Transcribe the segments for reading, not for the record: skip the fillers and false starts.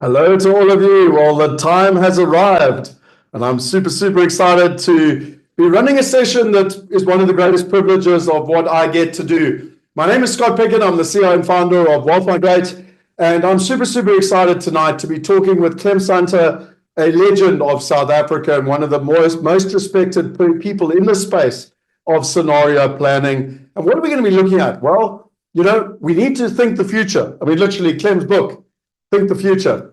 Hello to all of you. Well, the time has arrived, and I'm super excited to be running a session that is one of the greatest privileges of what I get to do. My name is Scott Pickett. I'm the CEO and founder of Migrate, and I'm super excited tonight to be talking with Clem Sunter, a legend of South Africa and one of the most respected people in the space of scenario planning. And what are we going to be looking at? Well, we need to think the future. I mean, literally, Clem's book, Think the Future.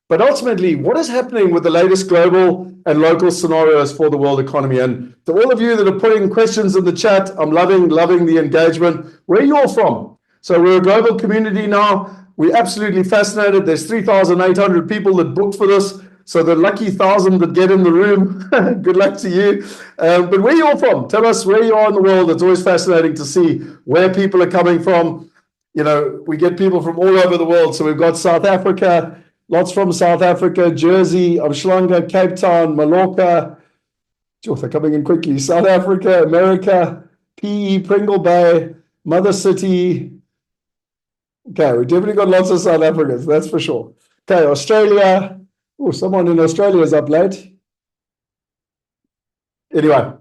But ultimately, what is happening with the latest global and local scenarios for the world economy? And to all of you that are putting questions in the chat, I'm loving the engagement. Where are you all from? So we're a global community now. We're absolutely fascinated. There's 3,800 people that booked for this. So the lucky 1,000 that get in the room, good luck to you. But where are you all from? Tell us where you are in the world. It's always fascinating to see where people are coming from. We get people from all over the world. So we've got South Africa, lots from South Africa, Jersey, Umhlanga, Cape Town, Mallorca. They're coming in quickly. South Africa, America, PE, Pringle Bay, Mother City. Okay, we definitely got lots of South Africans, that's for sure. Okay, Australia. Oh, someone in Australia is up late. Anyway,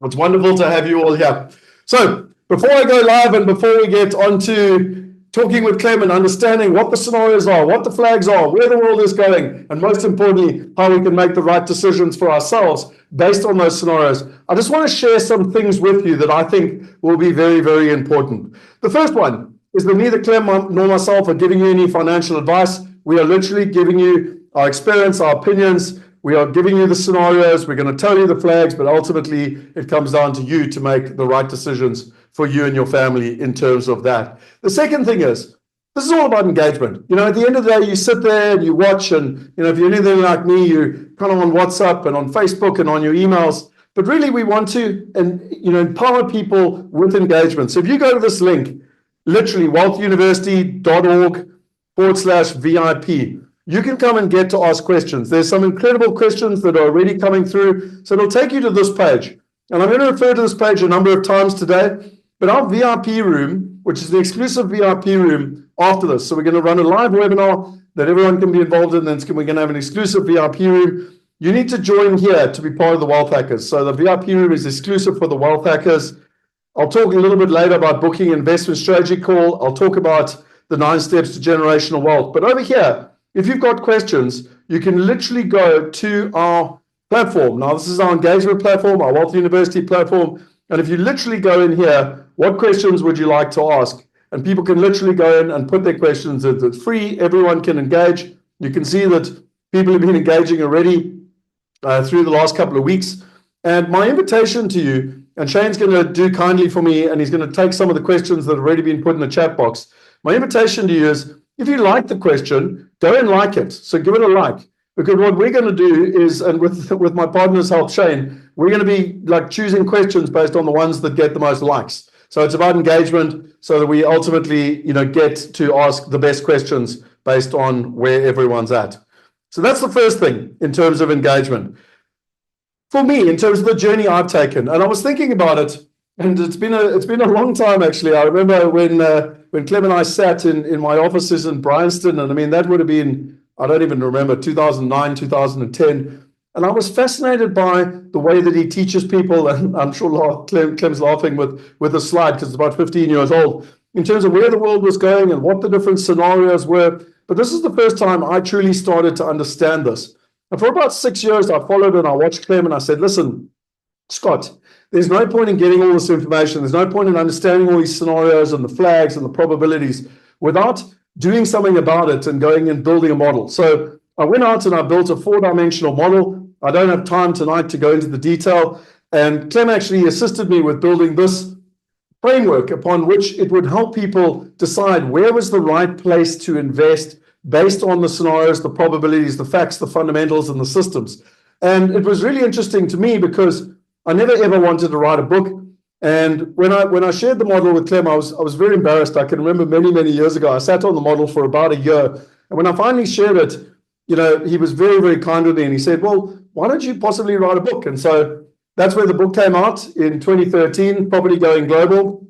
it's wonderful to have you all here. So before I go live and before we get on to talking with Clem and understanding what the scenarios are, what the flags are, where the world is going, and most importantly, how we can make the right decisions for ourselves based on those scenarios, I just want to share some things with you that I think will be very important. The first one is that neither Clem nor myself are giving you any financial advice. We are literally giving you our experience, our opinions. We are giving you the scenarios. We're going to tell you the flags, but ultimately it comes down to you to make the right decisions for you and your family in terms of that. The second thing is, this is all about engagement. At the end of the day, you sit there and you watch, and if you're anything like me, you're kind of on WhatsApp and on Facebook and on your emails. But really, we want to empower people with engagement. So if you go to this link, literally wealthuniversity.org/VIP, you can come and get to ask questions. There's some incredible questions that are already coming through. So it'll take you to this page. And I'm going to refer to this page a number of times today. But our VIP room, which is the exclusive VIP room after this, so we're going to run a live webinar that everyone can be involved in, then we're going to have an exclusive VIP room. You need to join here to be part of the Wealth Hackers. So the VIP room is exclusive for the Wealth Hackers. I'll talk a little bit later about booking an investment strategy call. I'll talk about the 9 steps to generational wealth. But over here, if you've got questions, you can literally go to our platform. Now, this is our engagement platform, our Wealth University platform. And if you literally go in here, what questions would you like to ask? And people can literally go in and put their questions. It's free. Everyone can engage. You can see that people have been engaging already through the last couple of weeks. And my invitation to you, and Shane's going to do kindly for me, and he's going to take some of the questions that have already been put in the chat box. My invitation to you is, if you like the question, go and like it. So give it a like. Because what we're going to do is, and with my partner's help, Shane, we're going to be like choosing questions based on the ones that get the most likes. So it's about engagement so that we ultimately, get to ask the best questions based on where everyone's at. So that's the first thing in terms of engagement. For me, in terms of the journey I've taken, and I was thinking about it, and it's been a long time actually. I remember when Clem and I sat in my offices in Bryanston, and I mean that would have been, I don't even remember, 2009, 2010. And I was fascinated by the way that he teaches people, and I'm sure Clem's laughing with a slide because it's about 15 years old, in terms of where the world was going and what the different scenarios were. But this is the first time I truly started to understand this. And for about 6 years, I followed and I watched Clem and I said, listen, Scott, there's no point in getting all this information. There's no point in understanding all these scenarios and the flags and the probabilities without doing something about it and going and building a model. So I went out and I built a 4-dimensional model. I don't have time tonight to go into the detail. And Clem actually assisted me with building this framework upon which it would help people decide where was the right place to invest based on the scenarios, the probabilities, the facts, the fundamentals, and the systems. And it was really interesting to me because I never ever wanted to write a book. And when I shared the model with Clem, I was very embarrassed. I can remember many years ago, I sat on the model for about a year. And when I finally shared it, he was very kind with me. And he said, well, why don't you possibly write a book? And so that's where the book came out in 2013, Property Going Global.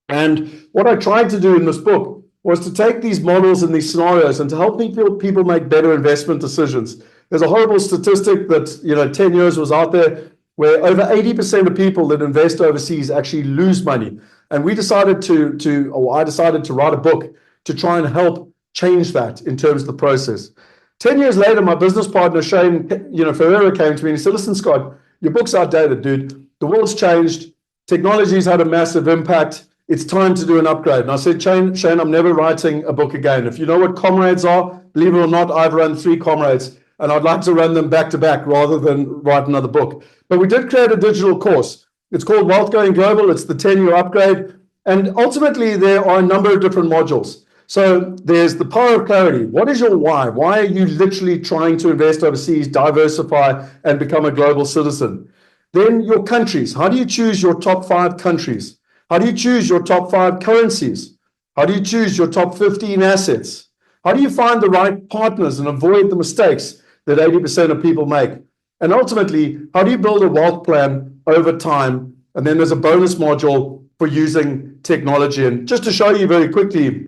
And what I tried to do in this book was to take these models and these scenarios and to help people make better investment decisions. There's a horrible statistic that 10 years was out there where over 80% of people that invest overseas actually lose money. And we decided I decided to write a book to try and help change that in terms of the process. 10 years later, my business partner, Shane, Ferreira, came to me and he said, listen, Scott, your book's outdated, dude. The world's changed. Technology's had a massive impact. It's time to do an upgrade. And I said, Shane, I'm never writing a book again. If you know what comrades are, believe it or not, I've run 3 comrades, and I'd like to run them back to back rather than write another book. But we did create a digital course. It's called Wealth Going Global. It's the 10-year upgrade. And ultimately, there are a number of different modules. So there's the power of clarity. What is your why? Why are you literally trying to invest overseas, diversify, and become a global citizen? Then your countries. How do you choose your top 5 countries? How do you choose your top 5 currencies? How do you choose your top 15 assets? How do you find the right partners and avoid the mistakes that 80% of people make? And ultimately, how do you build a wealth plan over time? And then there's a bonus module for using technology. And just to show you very quickly,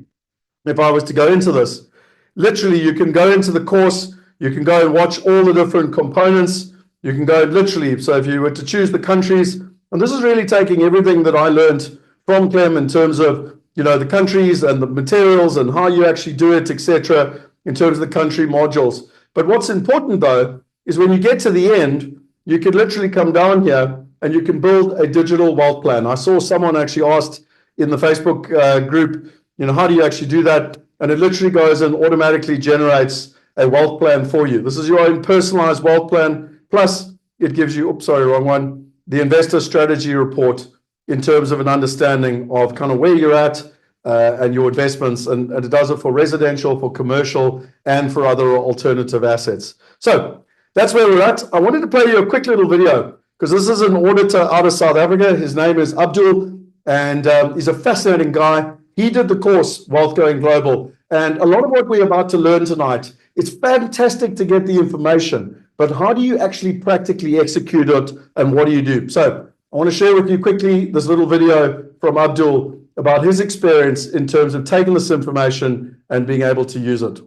if I was to go into this, literally you can go into the course, you can go and watch all the different components, you can go literally, so if you were to choose the countries, and this is really taking everything that I learned from Clem in terms of, the countries and the materials and how you actually do it, etc., in terms of the country modules. But what's important though, is when you get to the end, you can literally come down here and you can build a digital wealth plan. I saw someone actually asked in the Facebook group, how do you actually do that? And it literally goes and automatically generates a wealth plan for you. This is your own personalized wealth plan. Plus, it gives you, wrong one, the investor strategy report in terms of an understanding of kind of where you're at and your investments. And it does it for residential, for commercial, and for other alternative assets. So that's where we're at. I wanted to play you a quick little video because this is an auditor out of South Africa. His name is Abdul, and he's a fascinating guy. He did the course, Wealth Going Global. And a lot of what we're about to learn tonight, it's fantastic to get the information, but how do you actually practically execute it and what do you do? So I want to share with you quickly this little video from Abdul about his experience in terms of taking this information and being able to use it.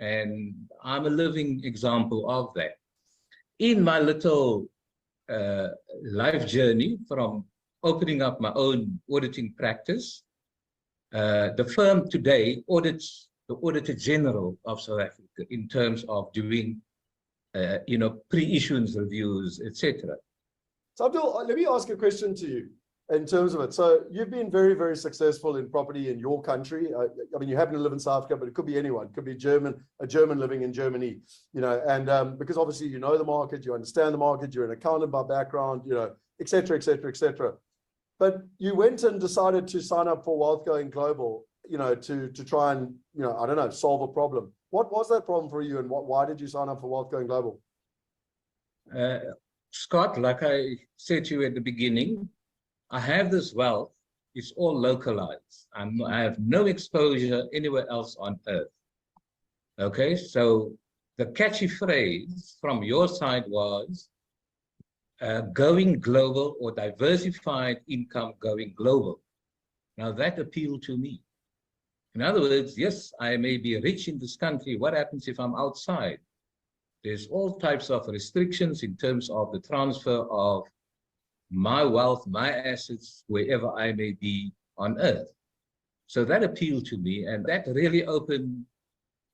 And I'm a living example of that. In my little life journey from opening up my own auditing practice, the firm today audits the Auditor General of South Africa in terms of doing, pre-issuance reviews, etc. So Abdul, let me ask a question to you in terms of it. So you've been very, very successful in property in your country. I mean, you happen to live in South Africa, but it could be anyone. It could be a German living in Germany, and because obviously you know the market, you understand the market, you're an accountant by background, et cetera, et cetera, et cetera. But you went and decided to sign up for Wealth Going Global, to try and, solve a problem. What was that problem for you and why did you sign up for Wealth Going Global? Scott, like I said to you at the beginning, I have this wealth. It's all localized. I have no exposure anywhere else on earth. Okay, so the catchy phrase from your side was going global or diversified income going global. Now that appealed to me. In other words, yes, I may be rich in this country. What happens if I'm outside? There's all types of restrictions in terms of the transfer of my wealth, my assets, wherever I may be on earth. So that appealed to me, and that really opened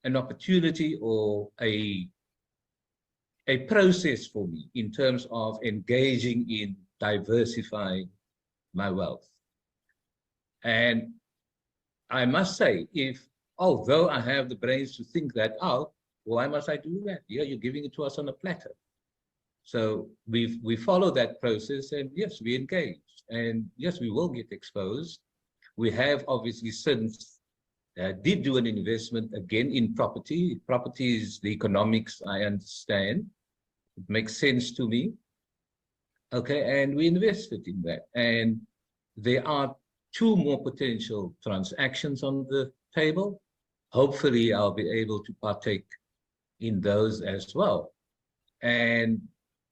an opportunity or a process for me in terms of engaging in diversifying my wealth. And I must say, although I have the brains to think that out, why must I do that? Yeah, you're giving it to us on a platter. So we follow that process, and yes, we engage, and yes, we will get exposed. We have obviously since did do an investment again in property. Property is the economics I understand. It makes sense to me. Okay, and we invested in that, and there are 2 more potential transactions on the table. Hopefully, I'll be able to partake in those as well. And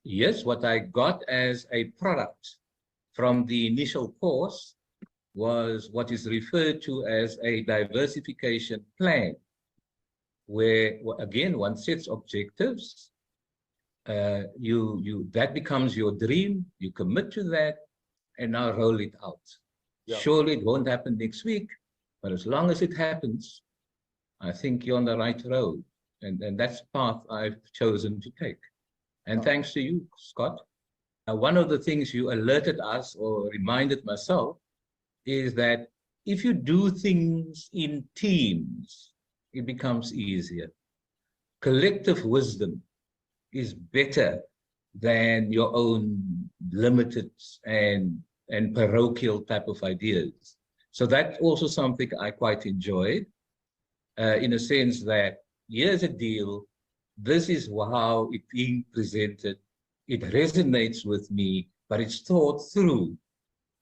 yes, what I got as a product from the initial course was what is referred to as a diversification plan, where again one sets objectives. That becomes your dream. You commit to that, and now roll it out. Yeah. Surely it won't happen next week, but as long as it happens, I think you're on the right road, and that's the path I've chosen to take. And thanks to you, Scott. One of the things you alerted us or reminded myself is that if you do things in teams, it becomes easier. Collective wisdom is better than your own limited and parochial type of ideas. So that's also something I quite enjoyed, in a sense that here's a deal, this is how it's being presented, it resonates with me, but it's thought through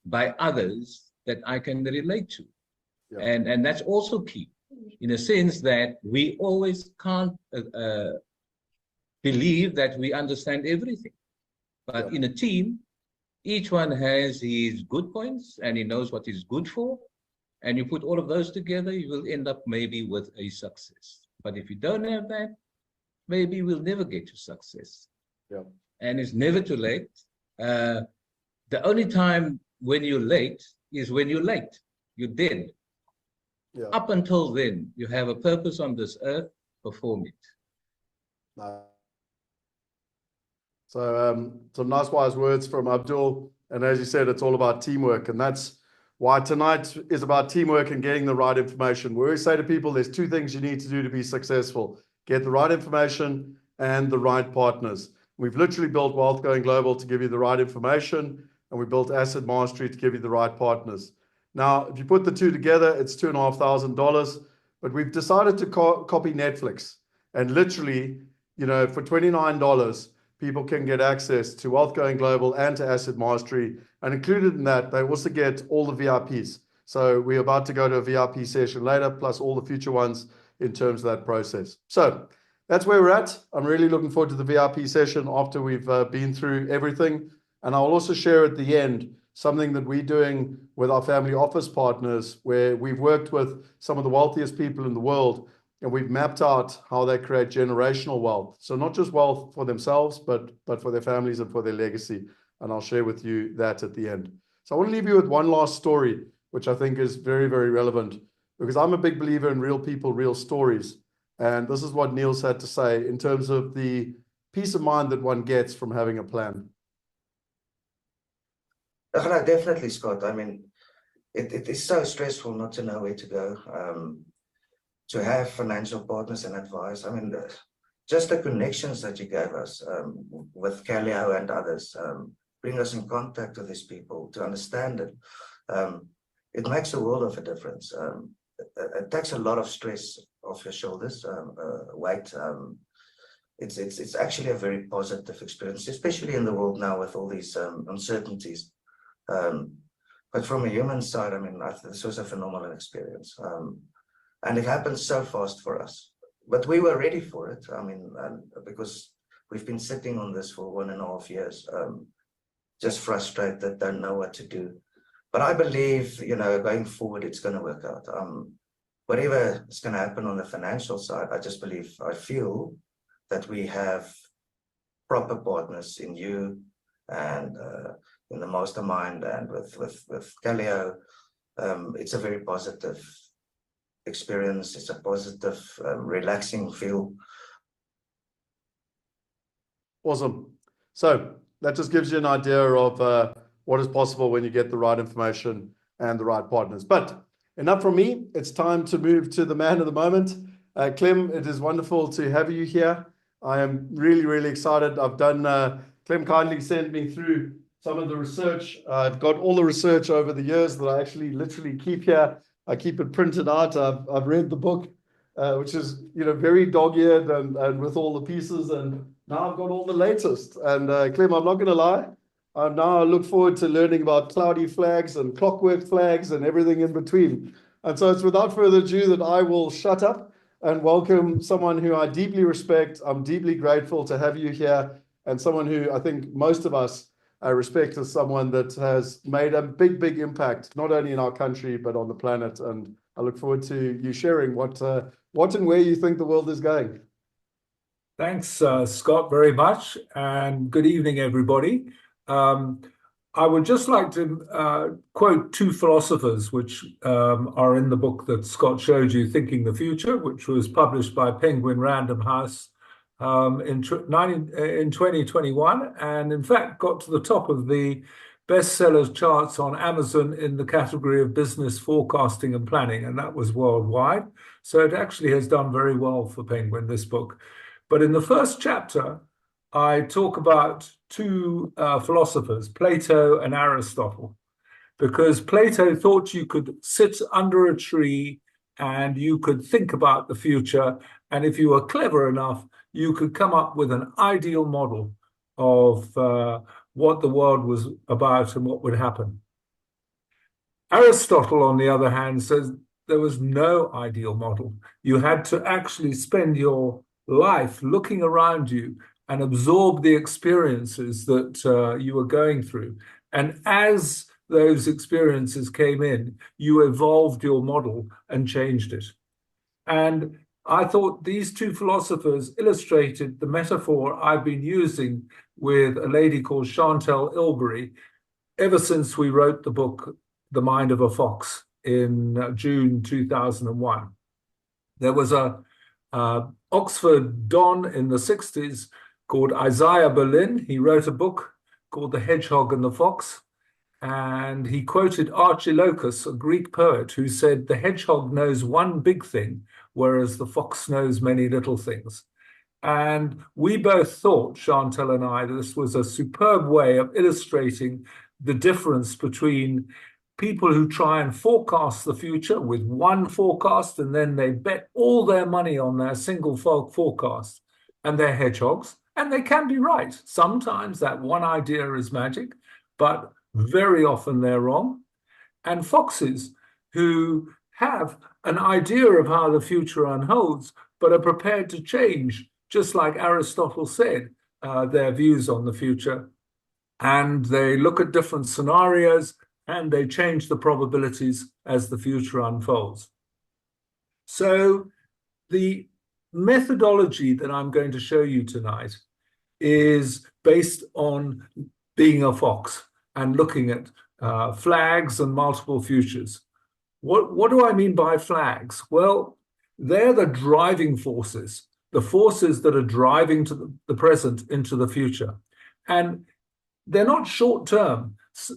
by others that I can relate to. Yeah. And that's also key, in a sense that we always can't believe that we understand everything. But in a team, each one has his good points and he knows what he's good for. And you put all of those together, you will end up maybe with a success. But if you don't have that, maybe we'll never get to success. Yeah. And it's never too late. The only time when you're late is when you're late. You're dead. Yeah. Up until then, you have a purpose on this earth, perform it. So some nice wise words from Abdul. And as you said, it's all about teamwork. And that's why tonight is about teamwork and getting the right information. We always say to people, there's two things you need to do to be successful. Get the right information and the right partners. We've literally built Wealth Going Global to give you the right information, and we built Asset Mastery to give you the right partners. Now, if you put the two together, it's $2,500, but we've decided to copy Netflix. And literally, you know, for $29, people can get access to Wealth Going Global and to Asset Mastery. And included in that, they also get all the VIPs. So we're about to go to a VIP session later, plus all the future ones in terms of that process. So that's where we're at. I'm really looking forward to the VIP session after we've been through everything. And I'll also share at the end something that we're doing with our family office partners, where we've worked with some of the wealthiest people in the world, and we've mapped out how they create generational wealth. So not just wealth for themselves, but for their families and for their legacy. And I'll share with you that at the end. So I want to leave you with one last story, which I think is very, very relevant, because I'm a big believer in real people, real stories. And this is what Niels had to say in terms of the peace of mind that one gets from having a plan. No, definitely, Scott. I mean, it is so stressful not to know where to go. To have financial partners and advice. I mean, just the connections that you gave us with Calio and others, bring us in contact with these people to understand it. It makes a world of a difference. It takes a lot of stress off your shoulders, weight. It's actually a very positive experience, especially in the world now with all these uncertainties. But from a human side, I mean, this was a phenomenal experience. And it happened so fast for us, but we were ready for it. I mean, because we've been sitting on this for 1.5 years, just frustrated, don't know what to do. But I believe, you know, going forward, it's going to work out. Whatever is going to happen on the financial side, I feel that we have proper partners in you and in the mastermind and with Calio. It's a very positive experience. It's a positive, relaxing feel. Awesome. So that just gives you an idea of what is possible when you get the right information and the right partners. But enough from me. It's time to move to the man of the moment. Clem, it is wonderful to have you here. I am really, really excited. I've done, Clem kindly sent me through some of the research. I've got all the research over the years that I actually literally keep here. I keep it printed out. I've read the book, which is, you know, very dog-eared and with all the pieces. And now I've got all the latest. And Clem, I'm not going to lie. Now I look forward to learning about cloudy flags and clockwork flags and everything in between. And so it's without further ado that I will shut up and welcome someone who I deeply respect. I'm deeply grateful to have you here, and someone who I think most of us I respect as someone that has made a big, big impact, not only in our country, but on the planet. And I look forward to you sharing what and where you think the world is going. Thanks, Scott, very much, and good evening, everybody. I would just like to quote two philosophers which are in the book that Scott showed you, Thinking the Future, which was published by Penguin Random House in 2021, and in fact got to the top of the bestsellers charts on Amazon in the category of business forecasting and planning, and that was worldwide. So it actually has done very well for Penguin, this book. But in the first chapter, I talk about two philosophers, Plato and Aristotle, because Plato thought you could sit under a tree and you could think about the future. And if you were clever enough, you could come up with an ideal model of what the world was about and what would happen. Aristotle, on the other hand, says there was no ideal model. You had to actually spend your life looking around you and absorb the experiences that you were going through. And as those experiences came in, you evolved your model and changed it. And I thought these two philosophers illustrated the metaphor I've been using with a lady called Chantal Ilbery ever since we wrote the book, The Mind of a Fox, in June 2001. There was a Oxford Don in the 60s called Isaiah Berlin. He wrote a book called The Hedgehog and the Fox, and he quoted Archilochus, a Greek poet, who said, "The hedgehog knows one big thing, whereas the fox knows many little things." And we both thought, Chantal and I, this was a superb way of illustrating the difference between people who try and forecast the future with one forecast, and then they bet all their money on their single forecast, and they're hedgehogs, and they can be right. Sometimes that one idea is magic, but very often they're wrong. And foxes who have an idea of how the future unfolds, but are prepared to change, just like Aristotle said, their views on the future. And they look at different scenarios and they change the probabilities as the future unfolds. So the methodology that I'm going to show you tonight is based on being a fox and looking at flags and multiple futures. What do I mean by flags? Well, they're the driving forces, the forces that are driving to the present into the future. And they're not short term.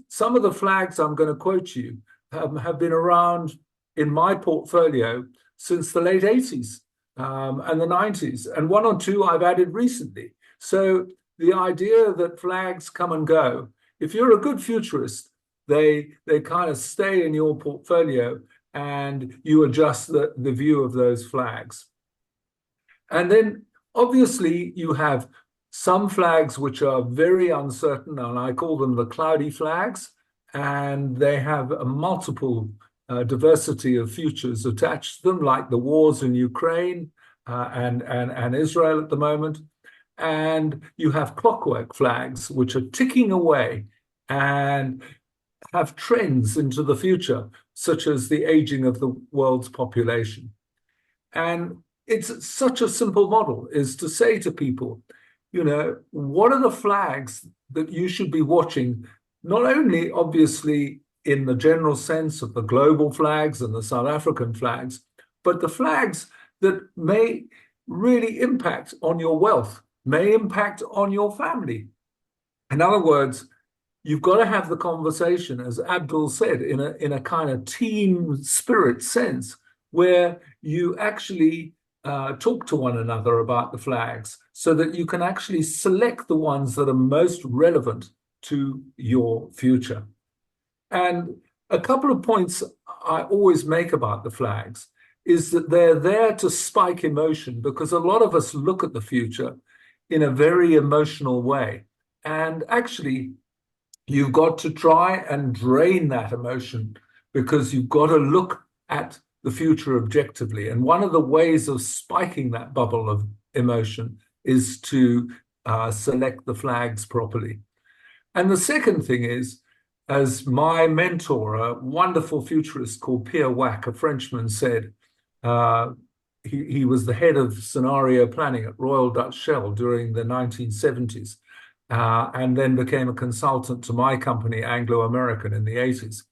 Some of the flags I'm going to quote you have been around in my portfolio since the late 80s and the 90s, and one or two I've added recently. So the idea that flags come and go, if you're a good futurist, they kind of stay in your portfolio and you adjust the view of those flags. And then obviously you have some flags which are very uncertain, and I call them the cloudy flags, and they have a multiple diversity of futures attached to them, like the wars in Ukraine and Israel at the moment. And you have clockwork flags, which are ticking away and have trends into the future, such as the aging of the world's population. And it's such a simple model, is to say to people, you know, what are the flags that you should be watching, not only obviously in the general sense of the global flags and the South African flags, but the flags that may really impact on your wealth, may impact on your family. In other words, you've got to have the conversation, as Abdul said, in a kind of team spirit sense, where you actually talk to one another about the flags so that you can actually select the ones that are most relevant to your future. And a couple of points I always make about the flags is that they're there to spike emotion, because a lot of us look at the future in a very emotional way. And actually, you've got to try and drain that emotion, because you've got to look at the future objectively. And one of the ways of spiking that bubble of emotion is to select the flags properly. And the second thing is, as my mentor, a wonderful futurist called Pierre Wack, a Frenchman, said, he was the head of scenario planning at Royal Dutch Shell during the 1970s, and then became a consultant to my company, Anglo-American, in the 80s.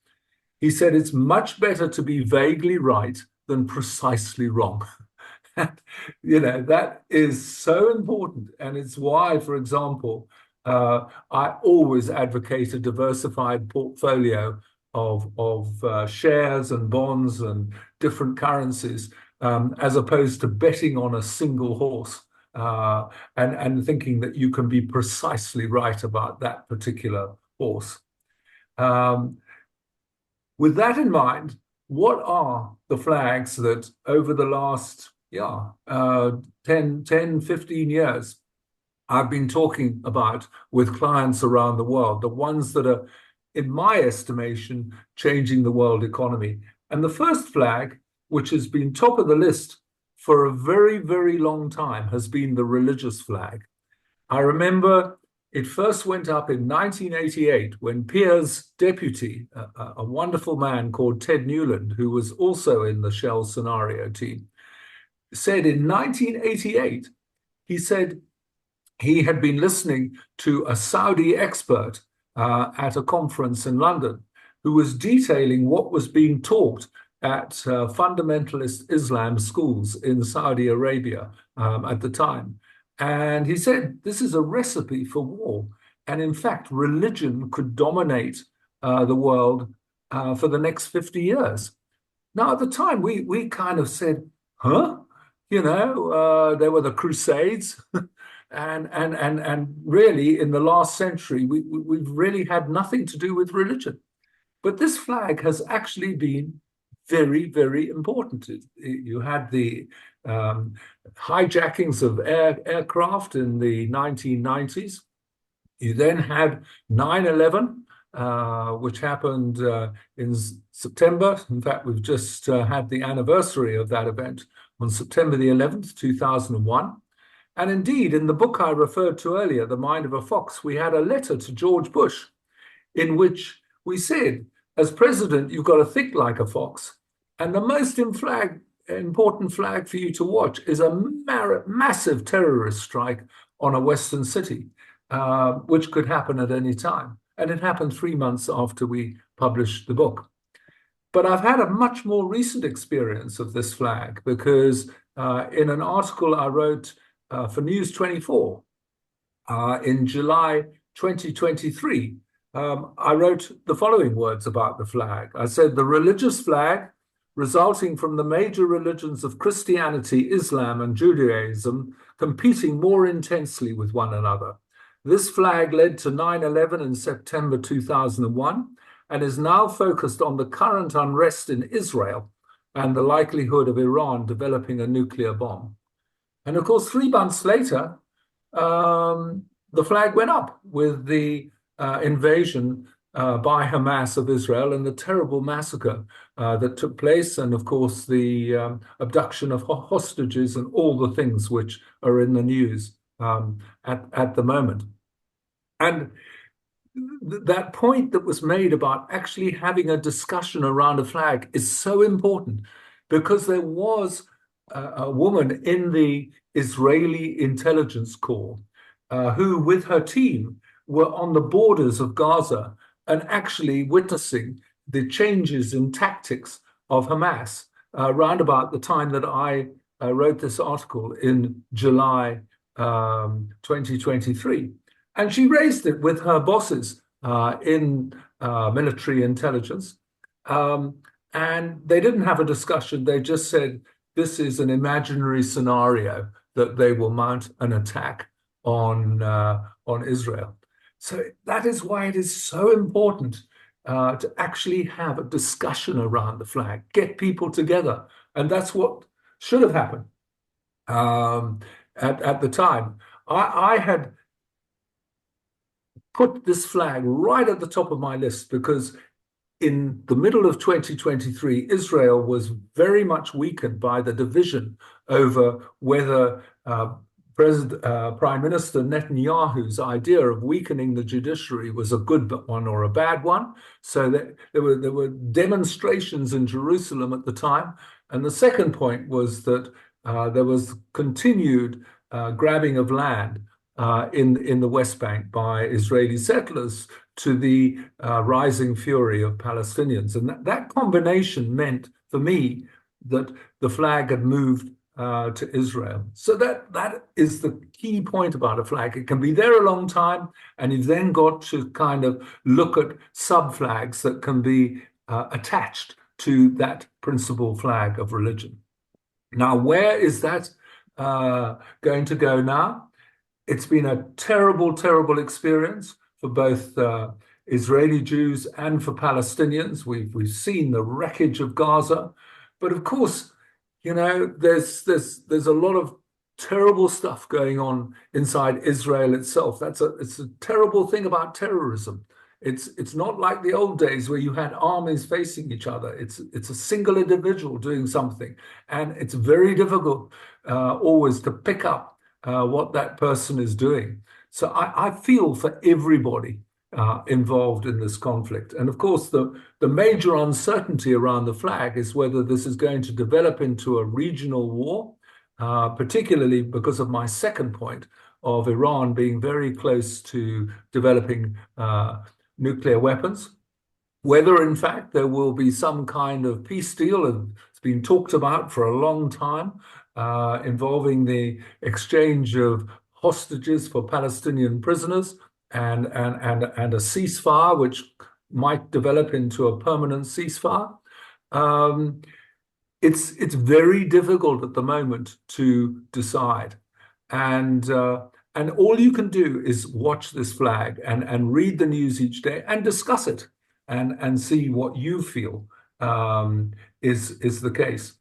He said, it's much better to be vaguely right than precisely wrong. That is so important. And it's why, for example, I always advocate a diversified portfolio of shares and bonds and different currencies, as opposed to betting on a single horse and thinking that you can be precisely right about that particular horse. With that in mind, what are the flags that over the last 10, 15 years I've been talking about with clients around the world, the ones that are, in my estimation, changing the world economy? And the first flag, which has been top of the list for a very, very long time, has been the religious flag. I remember it first went up in 1988 when Pierre's deputy, a wonderful man called Ted Newland, who was also in the Shell scenario team, said in 1988, he said he had been listening to a Saudi expert at a conference in London who was detailing what was being taught at fundamentalist Islam schools in Saudi Arabia at the time. And he said, this is a recipe for war. And in fact, religion could dominate the world for the next 50 years. Now, at the time, we kind of said, huh? There were the Crusades. and really, in the last century, we've really had nothing to do with religion. But this flag has actually been very, very important. You had the hijackings of aircraft in the 1990s. You then had 9/11, which happened in September. In fact, we've just had the anniversary of that event on September the 11th, 2001. And indeed, in the book I referred to earlier, The Mind of a Fox, we had a letter to George Bush in which we said, as president, you've got to think like a fox. And the most important flag for you to watch is a massive terrorist strike on a Western city, which could happen at any time. And it happened 3 months after we published the book. But I've had a much more recent experience of this flag because in an article I wrote for News 24 in July 2023, I wrote the following words about the flag. I said, the religious flag resulting from the major religions of Christianity, Islam, and Judaism competing more intensely with one another. This flag led to 9/11 in September 2001 and is now focused on the current unrest in Israel and the likelihood of Iran developing a nuclear bomb. And of course, 3 months later, the flag went up with the invasion by Hamas of Israel and the terrible massacre that took place, and of course the abduction of hostages and all the things which are in the news at the moment. And that point that was made about actually having a discussion around a flag is so important because there was a woman in the Israeli intelligence corps who, with her team, were on the borders of Gaza and actually witnessing the changes in tactics of Hamas around about the time that I wrote this article in July 2023. And she raised it with her bosses in military intelligence. And they didn't have a discussion. They just said, this is an imaginary scenario that they will mount an attack on Israel. So that is why it is so important to actually have a discussion around the flag, get people together. And that's what should have happened at the time. I had put this flag right at the top of my list because in the middle of 2023, Israel was very much weakened by the division over whether Prime Minister Netanyahu's idea of weakening the judiciary was a good one or a bad one. So that there were demonstrations in Jerusalem at the time. And the second point was that there was continued grabbing of land in the West Bank by Israeli settlers to the rising fury of Palestinians. And that combination meant for me that the flag had moved to Israel. So that is the key point about a flag. It can be there a long time, and you've then got to kind of look at sub-flags that can be attached to that principal flag of religion. Now, where is that going to go now? It's been a terrible, terrible experience for both Israeli Jews and for Palestinians. We've seen the wreckage of Gaza, but of course, you know, there's a lot of terrible stuff going on inside Israel itself. It's a terrible thing about terrorism. It's not like the old days where you had armies facing each other. It's a single individual doing something, and it's very difficult always to pick up what that person is doing. So I feel for everybody involved in this conflict. And of course, the major uncertainty around the flag is whether this is going to develop into a regional war, particularly because of my second point of Iran being very close to developing nuclear weapons. Whether, in fact, there will be some kind of peace deal, and it's been talked about for a long time, involving the exchange of hostages for Palestinian prisoners and a ceasefire, which might develop into a permanent ceasefire. It's very difficult at the moment to decide, and all you can do is watch this flag and read the news each day and discuss it and see what you feel is the case.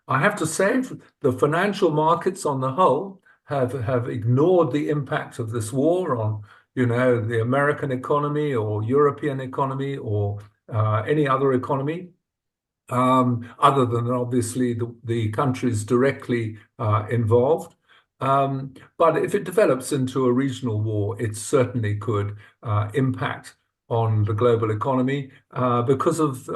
I have to say, the financial markets on the whole have ignored the impact of this war on, you know, the American economy or European economy or any other economy, other than obviously the countries directly involved. But if it develops into a regional war, it certainly could impact on the global economy because of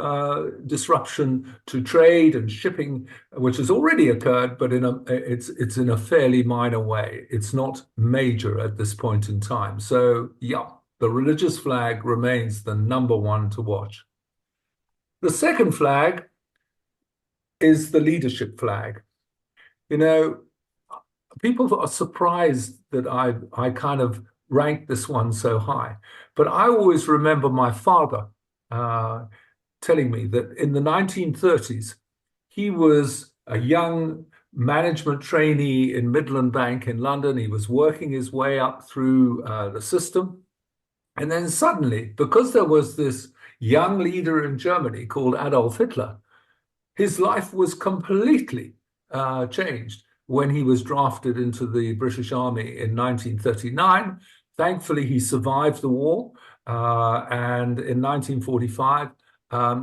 disruption to trade and shipping, which has already occurred, but it's in a fairly minor way. It's not major at this point in time. So, yeah, the religious flag remains the number one to watch. The second flag is the leadership flag. You know, people are surprised that I kind of rank this one so high. But I always remember my father telling me that in the 1930s, he was a young management trainee in Midland Bank in London. He was working his way up through the system. And then suddenly, because there was this young leader in Germany called Adolf Hitler, his life was completely changed when he was drafted into the British Army in 1939. Thankfully, he survived the war, and in 1945,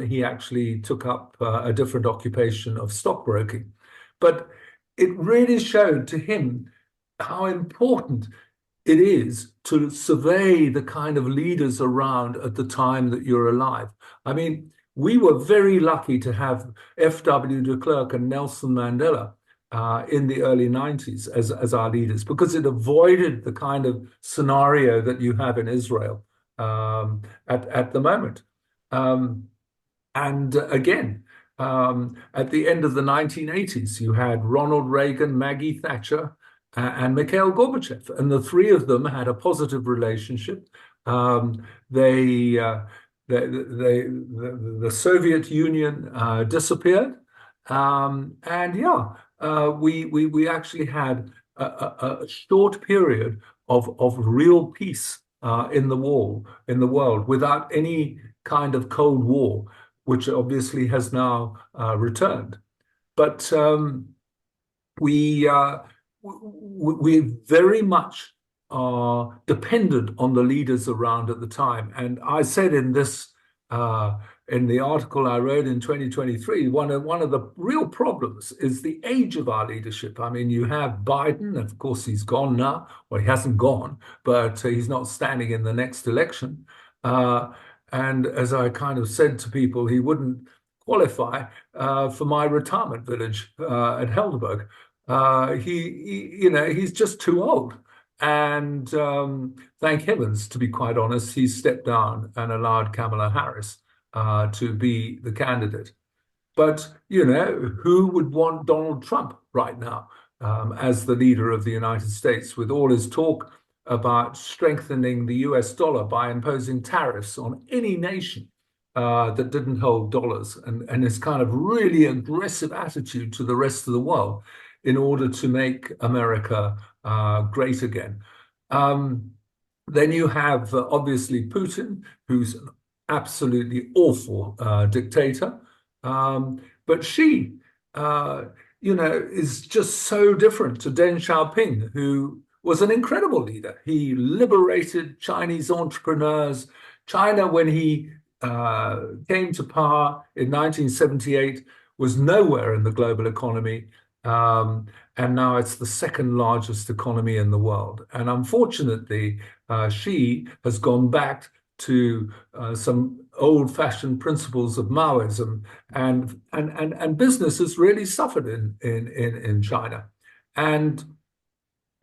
he actually took up a different occupation of stockbroking. But it really showed to him how important it is to survey the kind of leaders around at the time that you're alive. I mean, we were very lucky to have F.W. de Klerk and Nelson Mandela in the early 90s as our leaders, because it avoided the kind of scenario that you have in Israel at the moment. And again, at the end of the 1980s, you had Ronald Reagan, Maggie Thatcher, and Mikhail Gorbachev, and the three of them had a positive relationship. The Soviet Union disappeared, and yeah, we actually had a short period of real peace in the world without any kind of Cold War, which obviously has now returned. But we very much are dependent on the leaders around at the time. And I said in this in the article I wrote in 2023, one of the real problems is the age of our leadership. I mean, you have Biden, of course, he's gone now. Well, he hasn't gone, but he's not standing in the next election. And as I kind of said to people, he wouldn't qualify for my retirement village at Helderberg. He's just too old. And thank heavens, to be quite honest, he stepped down and allowed Kamala Harris to be the candidate. But, who would want Donald Trump right now as the leader of the United States, with all his talk about strengthening the US dollar by imposing tariffs on any nation that didn't hold dollars, and his kind of really aggressive attitude to the rest of the world in order to make America great again. Then you have obviously Putin, who's an absolutely awful dictator. But she, is just so different to Deng Xiaoping, who was an incredible leader. He liberated Chinese entrepreneurs. China, when he came to power in 1978, was nowhere in the global economy. And now it's the second largest economy in the world. And unfortunately, she has gone back to some old-fashioned principles of Maoism, and business has really suffered in China. And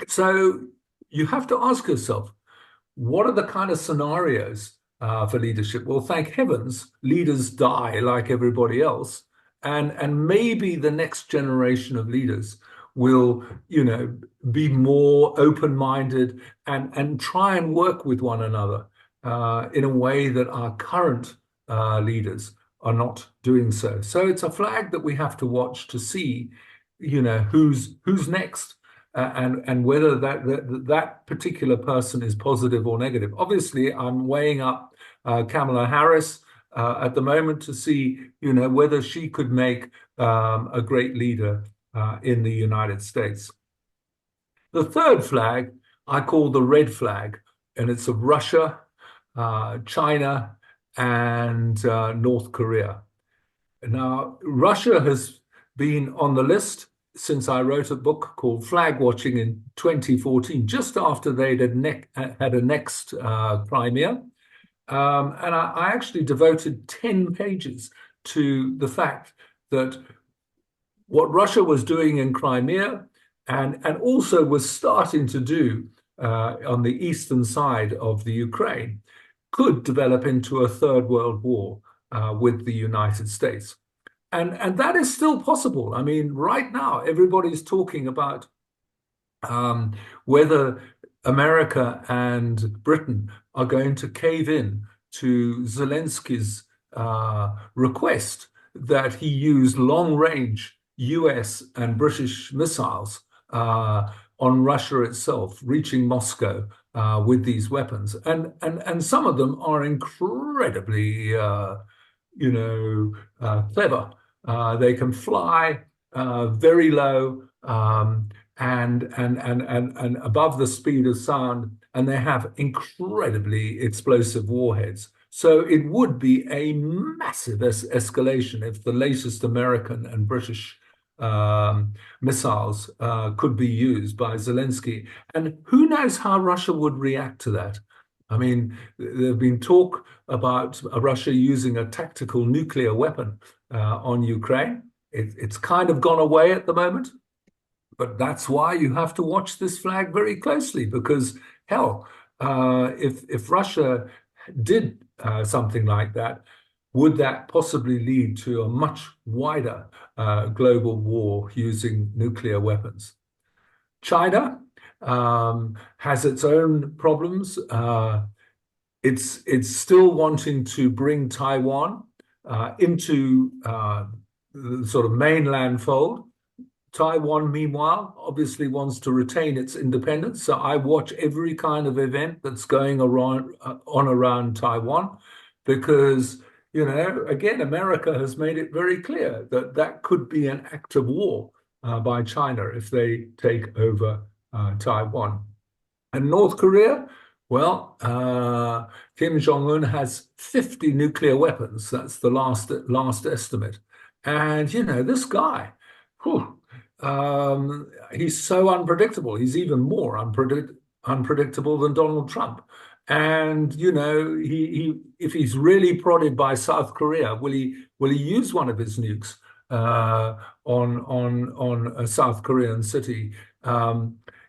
so you have to ask yourself, what are the kind of scenarios for leadership? Well, thank heavens, leaders die like everybody else. And maybe the next generation of leaders will, be more open-minded and try and work with one another in a way that our current leaders are not doing so. So it's a flag that we have to watch to see, who's next, and whether that particular person is positive or negative. Obviously, I'm weighing up Kamala Harris at the moment to see, whether she could make a great leader in the United States. The third flag I call the red flag, and it's of Russia, China, and North Korea. Now, Russia has been on the list since I wrote a book called Flag Watching in 2014, just after they'd had annexed Crimea. And I actually devoted 10 pages to the fact that what Russia was doing in Crimea and also was starting to do on the eastern side of the Ukraine could develop into a third world war with the United States. And that is still possible. I mean, right now, everybody's talking about whether America and Britain are going to cave in to Zelensky's request that he use long-range US and British missiles on Russia itself, reaching Moscow with these weapons. And some of them are incredibly, clever. They can fly very low and above the speed of sound, and they have incredibly explosive warheads. So it would be a massive escalation if the latest American and British missiles could be used by Zelensky. And who knows how Russia would react to that? I mean, there's been talk about Russia using a tactical nuclear weapon on Ukraine. It's kind of gone away at the moment. But that's why you have to watch this flag very closely, because, hell, if Russia did something like that, would that possibly lead to a much wider global war using nuclear weapons? China has its own problems. It's still wanting to bring Taiwan into the sort of mainland fold. Taiwan, meanwhile, obviously wants to retain its independence. So I watch every kind of event that's going around Taiwan, because, again, America has made it very clear that that could be an act of war by China if they take over Taiwan. And North Korea, Well, Kim Jong-un has 50 nuclear weapons. That's the last estimate. And this guy, whew, he's so unpredictable. He's even more unpredictable than Donald Trump. And he if he's really prodded by South Korea, will he use one of his nukes on a South Korean city?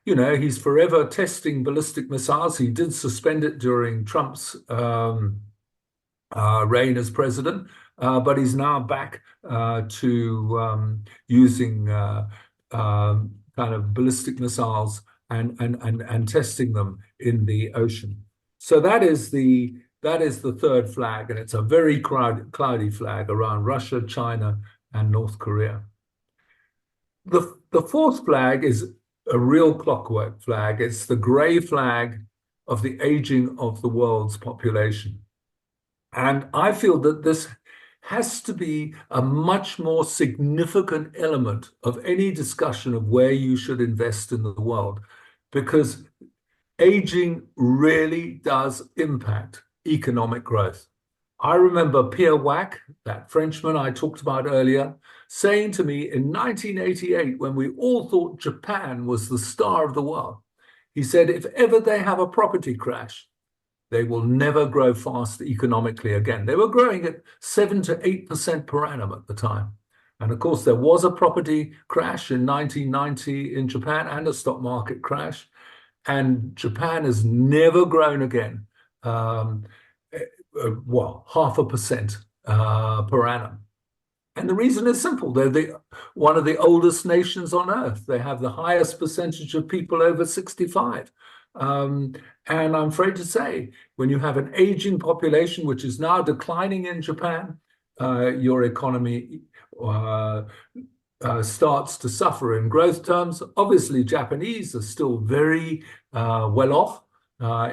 He's forever testing ballistic missiles. He did suspend it during Trump's reign as president, but he's now back to using kind of ballistic missiles and testing them in the ocean. So that is the third flag, and it's a very cloudy flag around Russia, China, and North Korea. The fourth flag is a real clockwork flag. It's the gray flag of the aging of the world's population. And I feel that this has to be a much more significant element of any discussion of where you should invest in the world, because aging really does impact economic growth. I remember Pierre Wack, that Frenchman I talked about earlier, saying to me in 1988, when we all thought Japan was the star of the world, he said, if ever they have a property crash, they will never grow fast economically again. They were growing at 7 to 8% per annum at the time. And of course, there was a property crash in 1990 in Japan and a stock market crash. And Japan has never grown again, 0.5% per annum. And the reason is simple. They're one of the oldest nations on earth. They have the highest percentage of people over 65. And I'm afraid to say, when you have an aging population, which is now declining in Japan, your economy starts to suffer in growth terms. Obviously, Japanese are still very well off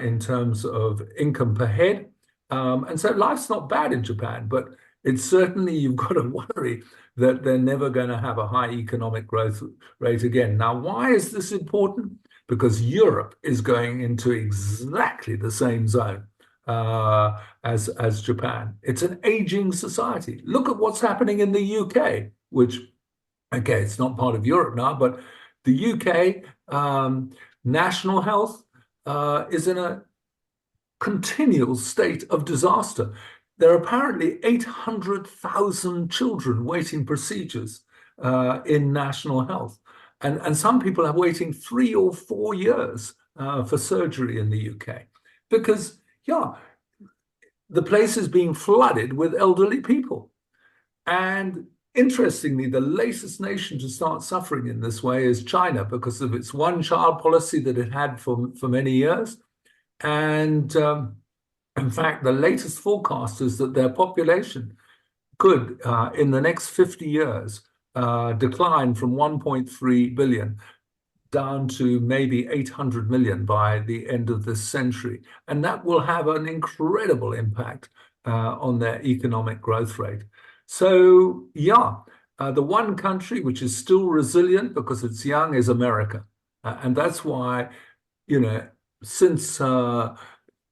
in terms of income per head. And so life's not bad in Japan, but it's certainly, you've got to worry that they're never going to have a high economic growth rate again. Now, why is this important? Because Europe is going into exactly the same zone as Japan. It's an aging society. Look at what's happening in the UK, which, okay, it's not part of Europe now, but the UK national health is in a continual state of disaster. There are apparently 800,000 children waiting procedures in national health. And some people are waiting 3 or 4 years for surgery in the UK because, the place is being flooded with elderly people. And interestingly, the latest nation to start suffering in this way is China because of its one-child policy that it had for many years. And in fact, the latest forecast is that their population could, in the next 50 years, decline from 1.3 billion down to maybe 800 million by the end of this century. And that will have an incredible impact on their economic growth rate. So, the one country which is still resilient because it's young is America. And that's why, since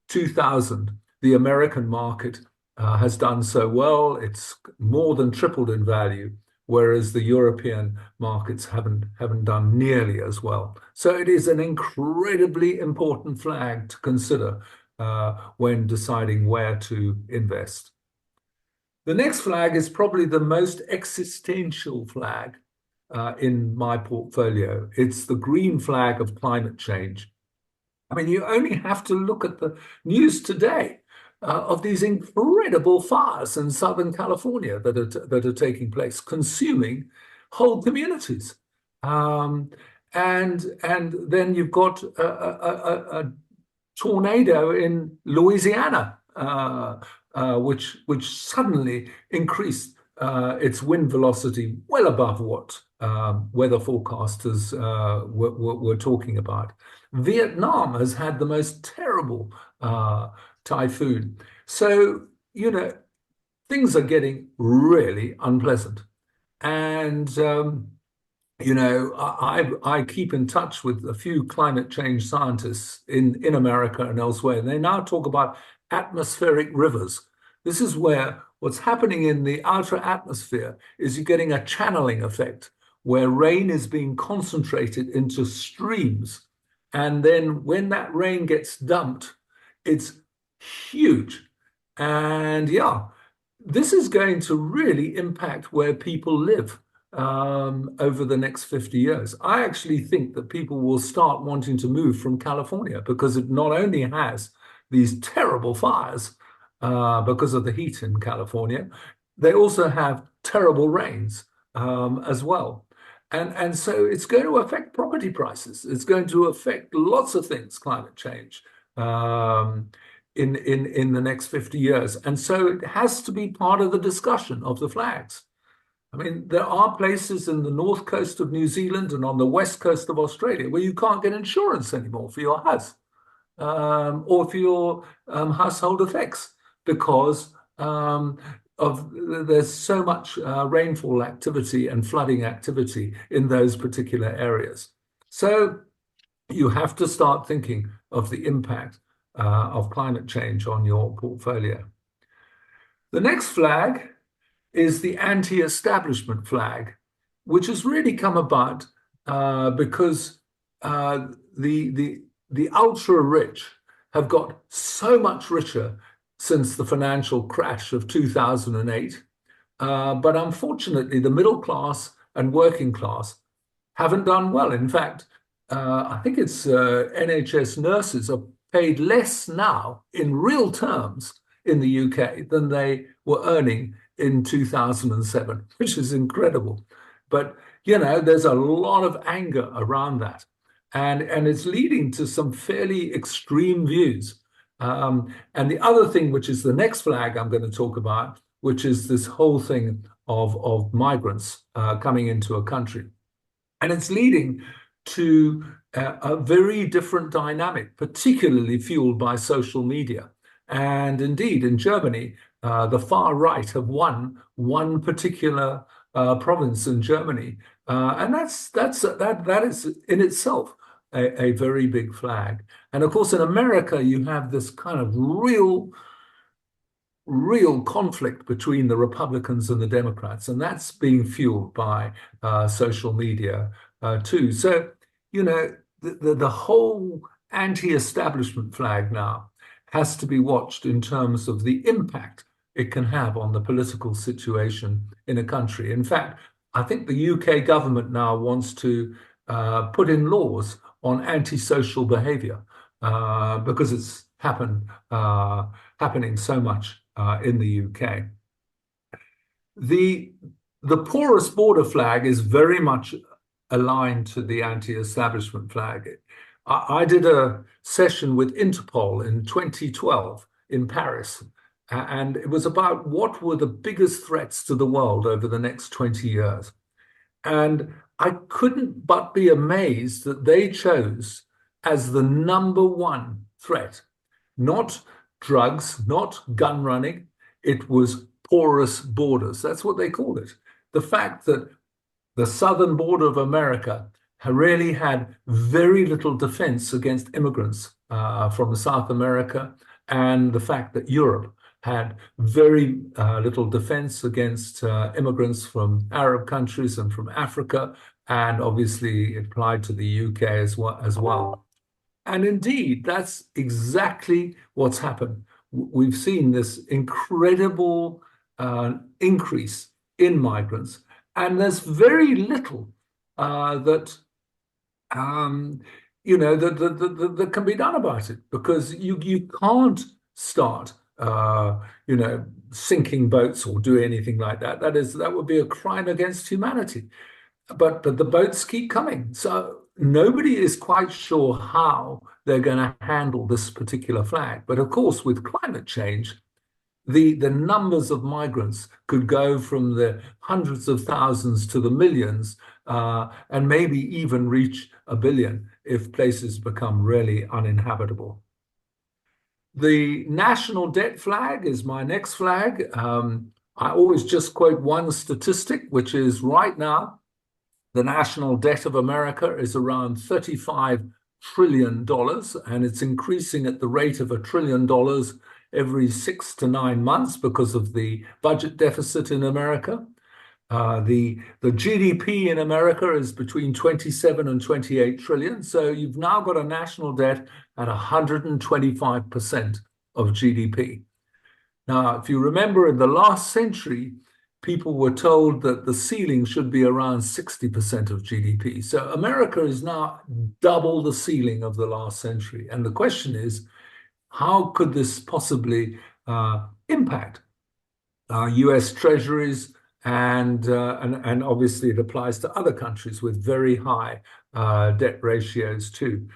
2000, the American market has done so well. It's more than tripled in value, whereas the European markets haven't done nearly as well. So it is an incredibly important flag to consider when deciding where to invest. The next flag is probably the most existential flag in my portfolio. It's the green flag of climate change. I mean, you only have to look at the news today of these incredible fires in Southern California that are taking place, consuming whole communities. And then you've got a tornado in Louisiana, which suddenly increased its wind velocity well above what weather forecasters were talking about. Vietnam has had the most terrible typhoon. So, things are getting really unpleasant. And you know, I keep in touch with a few climate change scientists in America and elsewhere, and they now talk about atmospheric rivers. This is where what's happening in the outer atmosphere is you're getting a channeling effect where rain is being concentrated into streams. And then when that rain gets dumped, it's huge. And yeah, this is going to really impact where people live over the next 50 years. I actually think that people will start wanting to move from California because it not only has these terrible fires because of the heat in California, they also have terrible rains as well. And so it's going to affect property prices. It's going to affect lots of things, climate change, in the next 50 years. And so it has to be part of the discussion of the flags. I mean, there are places in the north coast of New Zealand and on the west coast of Australia where you can't get insurance anymore for your house or for your household effects because there's so much rainfall activity and flooding activity in those particular areas. So you have to start thinking of the impact of climate change on your portfolio. The next flag is the anti-establishment flag, which has really come about because the ultra-rich have got so much richer since the financial crash of 2008. But unfortunately, the middle class and working class haven't done well. In fact, I think it's NHS nurses are paid less now in real terms in the UK than they were earning in 2007, which is incredible. But, you know, there's a lot of anger around that. And it's leading to some fairly extreme views. And the other thing, which is the next flag I'm going to talk about, which is this whole thing of migrants coming into a country. And it's leading to a very different dynamic, particularly fueled by social media. And indeed, in Germany, the far right have won one particular province in Germany, and that is in itself a very big flag. And of course, in America, you have this kind of real conflict between the Republicans and the Democrats, and that's being fueled by social media too. So, you know, the whole anti-establishment flag now has to be watched in terms of the impact it can have on the political situation in a country. In fact, I think the UK government now wants to put in laws on antisocial behavior because it's happening so much in the UK. The porous border flag is very much aligned to the anti-establishment flag. I did a session with Interpol in 2012 in Paris, and it was about what were the biggest threats to the world over the next 20 years. And I couldn't but be amazed that they chose as the number one threat, not drugs, not gun running, it was porous borders. That's what they called it. The fact that the southern border of America really had very little defense against immigrants from South America, and the fact that Europe had very little defense against immigrants from Arab countries and from Africa, and obviously it applied to the UK as well. And indeed, that's exactly what's happened. We've seen this incredible increase in migrants, and there's very little that you know that can be done about it, because you can't start you know, sinking boats or do anything like that. That would be a crime against humanity. But the boats keep coming. So nobody is quite sure how they're going to handle this particular flag. But of course, with climate change, the numbers of migrants could go from the hundreds of thousands to the millions, and maybe even reach 1 billion if places become really uninhabitable. The national debt flag is my next flag. I always just quote one statistic, which is right now, The national debt of America is around $35 trillion, and it's increasing at the rate of $1 trillion every 6 to 9 months because of the budget deficit in America. The GDP in America is between 27 and 28 trillion. So you've now got a national debt at 125% of GDP. Now, if you remember, in the last century, people were told that the ceiling should be around 60% of GDP. So America is now double the ceiling of the last century. And the question is, how could this possibly impact US treasuries? And obviously it applies to other countries with very high debt ratios too.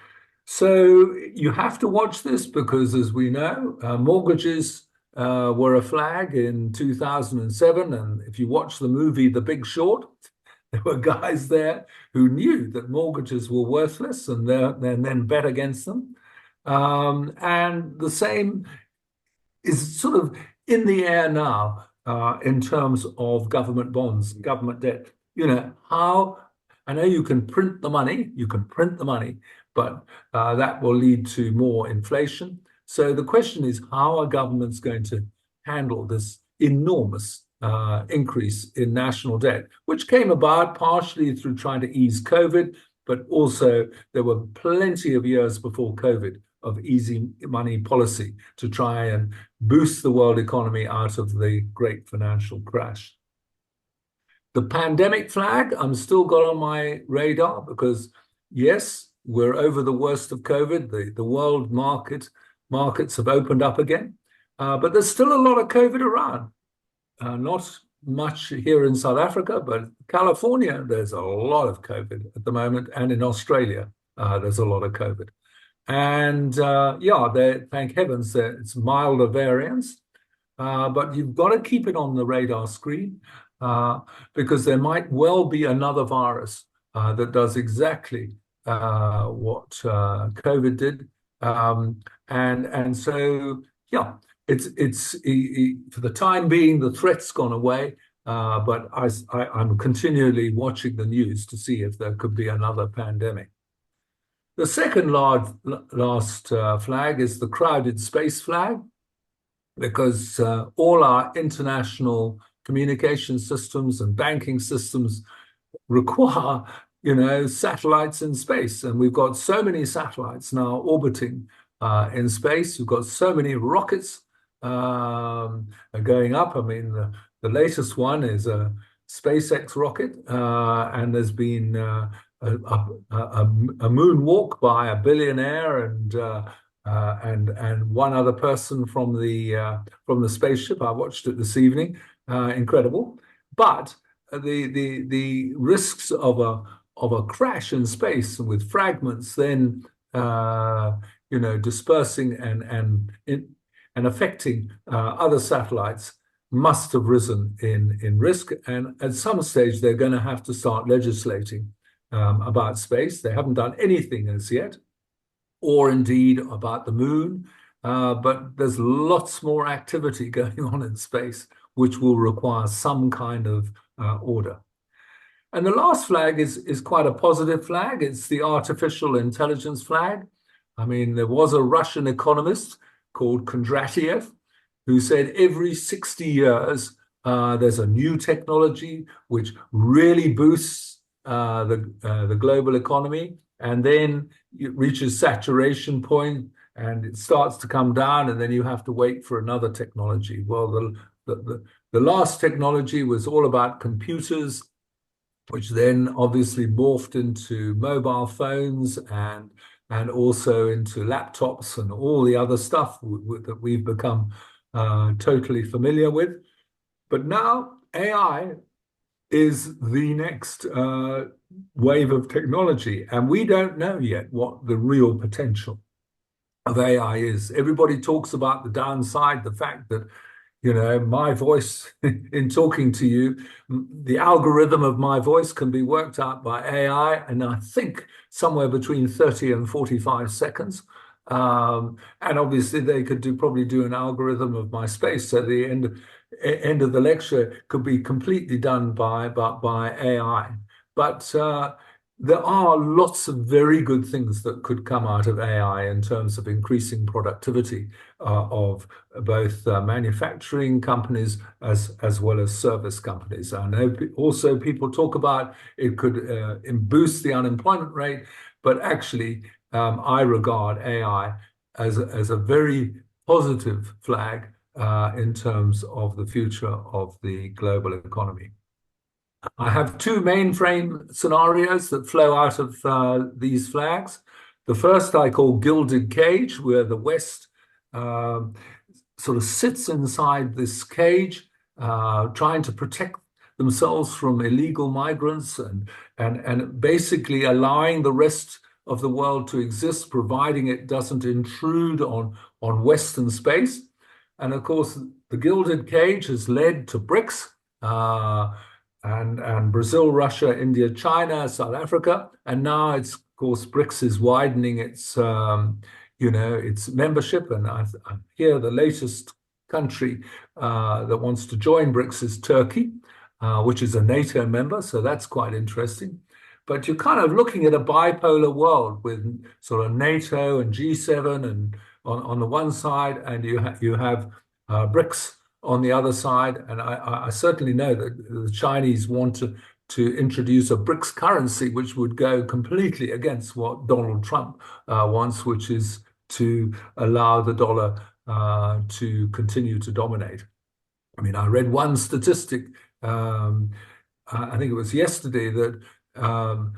So you have to watch this because, as we know, mortgages were a flag in 2007. And if you watch the movie The Big Short, there were guys there who knew that mortgages were worthless and then bet against them. And the same is sort of in the air now in terms of government bonds, government debt. You know, I know you can print the money, but that will lead to more inflation. So the question is, how are governments going to handle this enormous increase in national debt, which came about partially through trying to ease COVID, but also there were plenty of years before COVID of easy money policy to try and boost the world economy out of the great financial crash. The pandemic flag, I'm still got on my radar because, yes, we're over the worst of COVID. The world markets have opened up again, but there's still a lot of COVID around. Not much here in South Africa, but California, there's a lot of COVID at the moment, and in Australia, there's a lot of COVID. And thank heavens that it's milder variants, but you've got to keep it on the radar screen because there might well be another virus that does exactly what COVID did. And so, yeah, it's for the time being, the threat's gone away, but I'm continually watching the news to see if there could be another pandemic. The second last flag is the crowded space flag, because all our international communication systems and banking systems require, satellites in space. And we've got so many satellites now orbiting in space. We've got so many rockets going up. I mean, the latest one is a SpaceX rocket, and there's been a moonwalk by a billionaire and one other person from the spaceship. I watched it this evening. Incredible. But the risks of a crash in space with fragments then dispersing and affecting other satellites must have risen in risk. And at some stage, they're going to have to start legislating about space. They haven't done anything as yet, or indeed about the moon. But there's lots more activity going on in space, which will require some kind of order. And the last flag is quite a positive flag. It's the artificial intelligence flag. I mean, there was a Russian economist called Kondratiev who said every 60 years there's a new technology which really boosts the global economy, and then it reaches saturation point and it starts to come down, and then you have to wait for another technology. Well, the last technology was all about computers, which then obviously morphed into mobile phones and also into laptops and all the other stuff that we've become totally familiar with. But now AI is the next wave of technology, and we don't know yet what the real potential of AI is. Everybody talks about the downside, the fact that my voice in talking to you, the algorithm of my voice can be worked out by AI, and I think somewhere between 30 and 45 seconds. And obviously they could probably do an algorithm of my space. So the end of the lecture could be completely done by AI. But there are lots of very good things that could come out of AI in terms of increasing productivity of both manufacturing companies as well as service companies. I know also people talk about it could boost the unemployment rate, but actually I regard AI as a very positive flag in terms of the future of the global economy. I have two mainframe scenarios that flow out of these flags. The first I call Gilded Cage, where the West sort of sits inside this cage, trying to protect themselves from illegal migrants and basically allowing the rest of the world to exist, providing it doesn't intrude on Western space. And of course, the Gilded Cage has led to BRICS, and Brazil, Russia, India, China, South Africa, and now it's, of course, BRICS is widening its its membership, and I hear the latest country that wants to join BRICS is Turkey, which is a NATO member, so that's quite interesting. But you're kind of looking at a bipolar world with sort of NATO and G7 and on the one side, and you have BRICS on the other side. And I certainly know that the Chinese want to introduce a BRICS currency, which would go completely against what Donald Trump wants, which is to allow the dollar to continue to dominate. I mean, I read one statistic, I think it was yesterday, that 60%,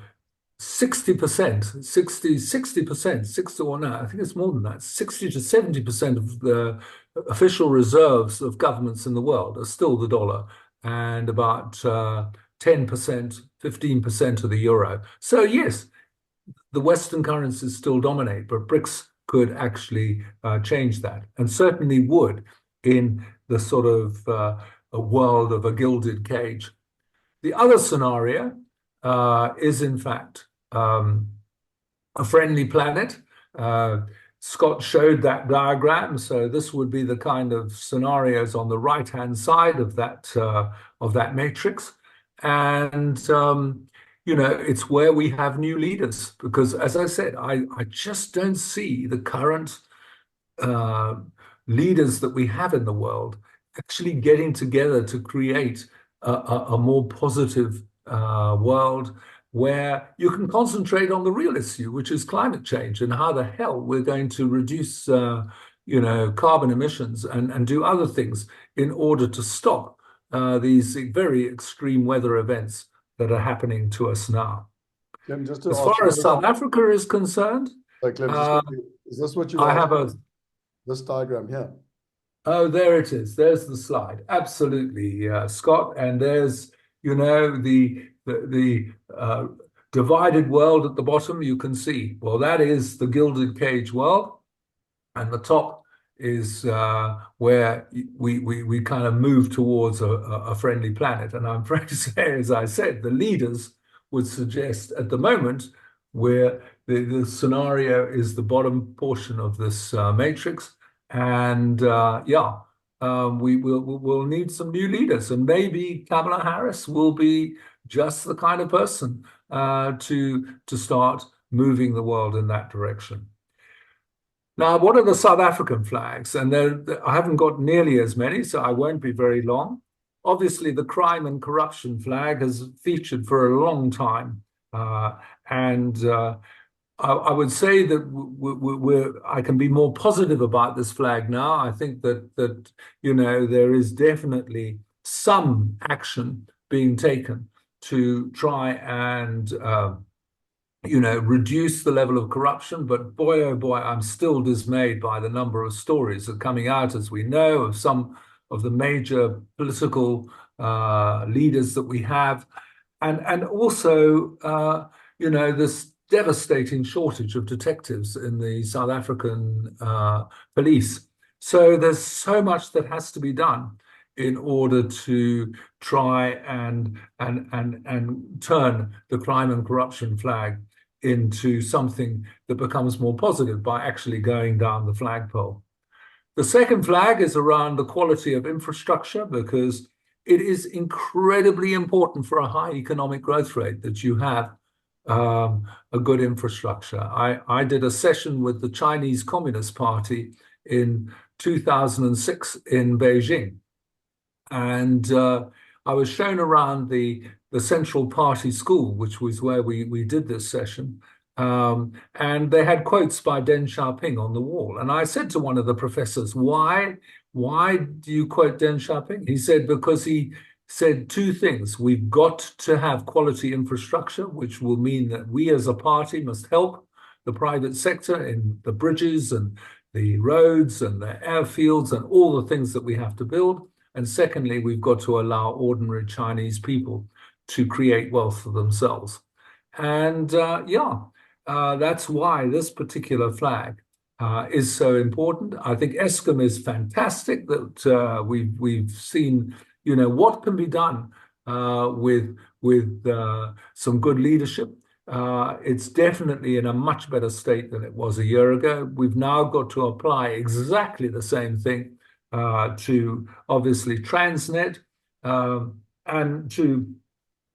60%, or no, I think it's more than that, 60 to 70% of the official reserves of governments in the world are still the dollar, and about 10%, 15% of the euro. So yes, the Western currencies still dominate, but BRICS could actually change that, and certainly would in the sort of a world of a gilded cage. The other scenario is in fact a friendly planet. Scott showed that diagram, so this would be the kind of scenarios on the right-hand side of that matrix, and it's where we have new leaders, because, as I said, I just don't see the current leaders that we have in the world actually getting together to create a more positive world where you can concentrate on the real issue, which is climate change and how the hell we're going to reduce carbon emissions and do other things in order to stop these very extreme weather events that are happening to us now. Clem, just as far as South Africa is concerned, Clem, is this what you I have this diagram here? Oh, there it is. There's the slide. Absolutely, Scott. And there's, the divided world at the bottom. You can see. Well, that is the gilded cage world, and the top is where we kind of move towards a friendly planet. And I'm afraid to say, as I said, the leaders would suggest at the moment where the scenario is the bottom portion of this matrix. And we'll need some new leaders, and maybe Kamala Harris will be just the kind of person to start moving the world in that direction. Now, what are the South African flags? And I haven't got nearly as many, so I won't be very long. Obviously, the crime and corruption flag has featured for a long time, I would say that I can be more positive about this flag now. I think that there is definitely some action being taken to try and reduce the level of corruption. But boy, oh boy, I'm still dismayed by the number of stories that are coming out, as we know, of some of the major political leaders that we have, and also this devastating shortage of detectives in the South African police. So there's so much that has to be done in order to try and turn the crime and corruption flag into something that becomes more positive by actually going down the flagpole. The second flag is around the quality of infrastructure, because it is incredibly important for a high economic growth rate that you have a good infrastructure. I did a session with the Chinese Communist Party in 2006 in Beijing, and I was shown around the Central Party School, which was where we did this session. And they had quotes by Deng Xiaoping on the wall. And I said to one of the professors, why do you quote Deng Xiaoping? He said, because he said two things. We've got to have quality infrastructure, which will mean that we as a party must help the private sector in the bridges and the roads and the airfields and all the things that we have to build. And secondly, we've got to allow ordinary Chinese people to create wealth for themselves. And that's why this particular flag is so important. I think ESCOM is fantastic that we've seen, what can be done with some good leadership. It's definitely in a much better state than it was a year ago. We've now got to apply exactly the same thing to obviously Transnet and to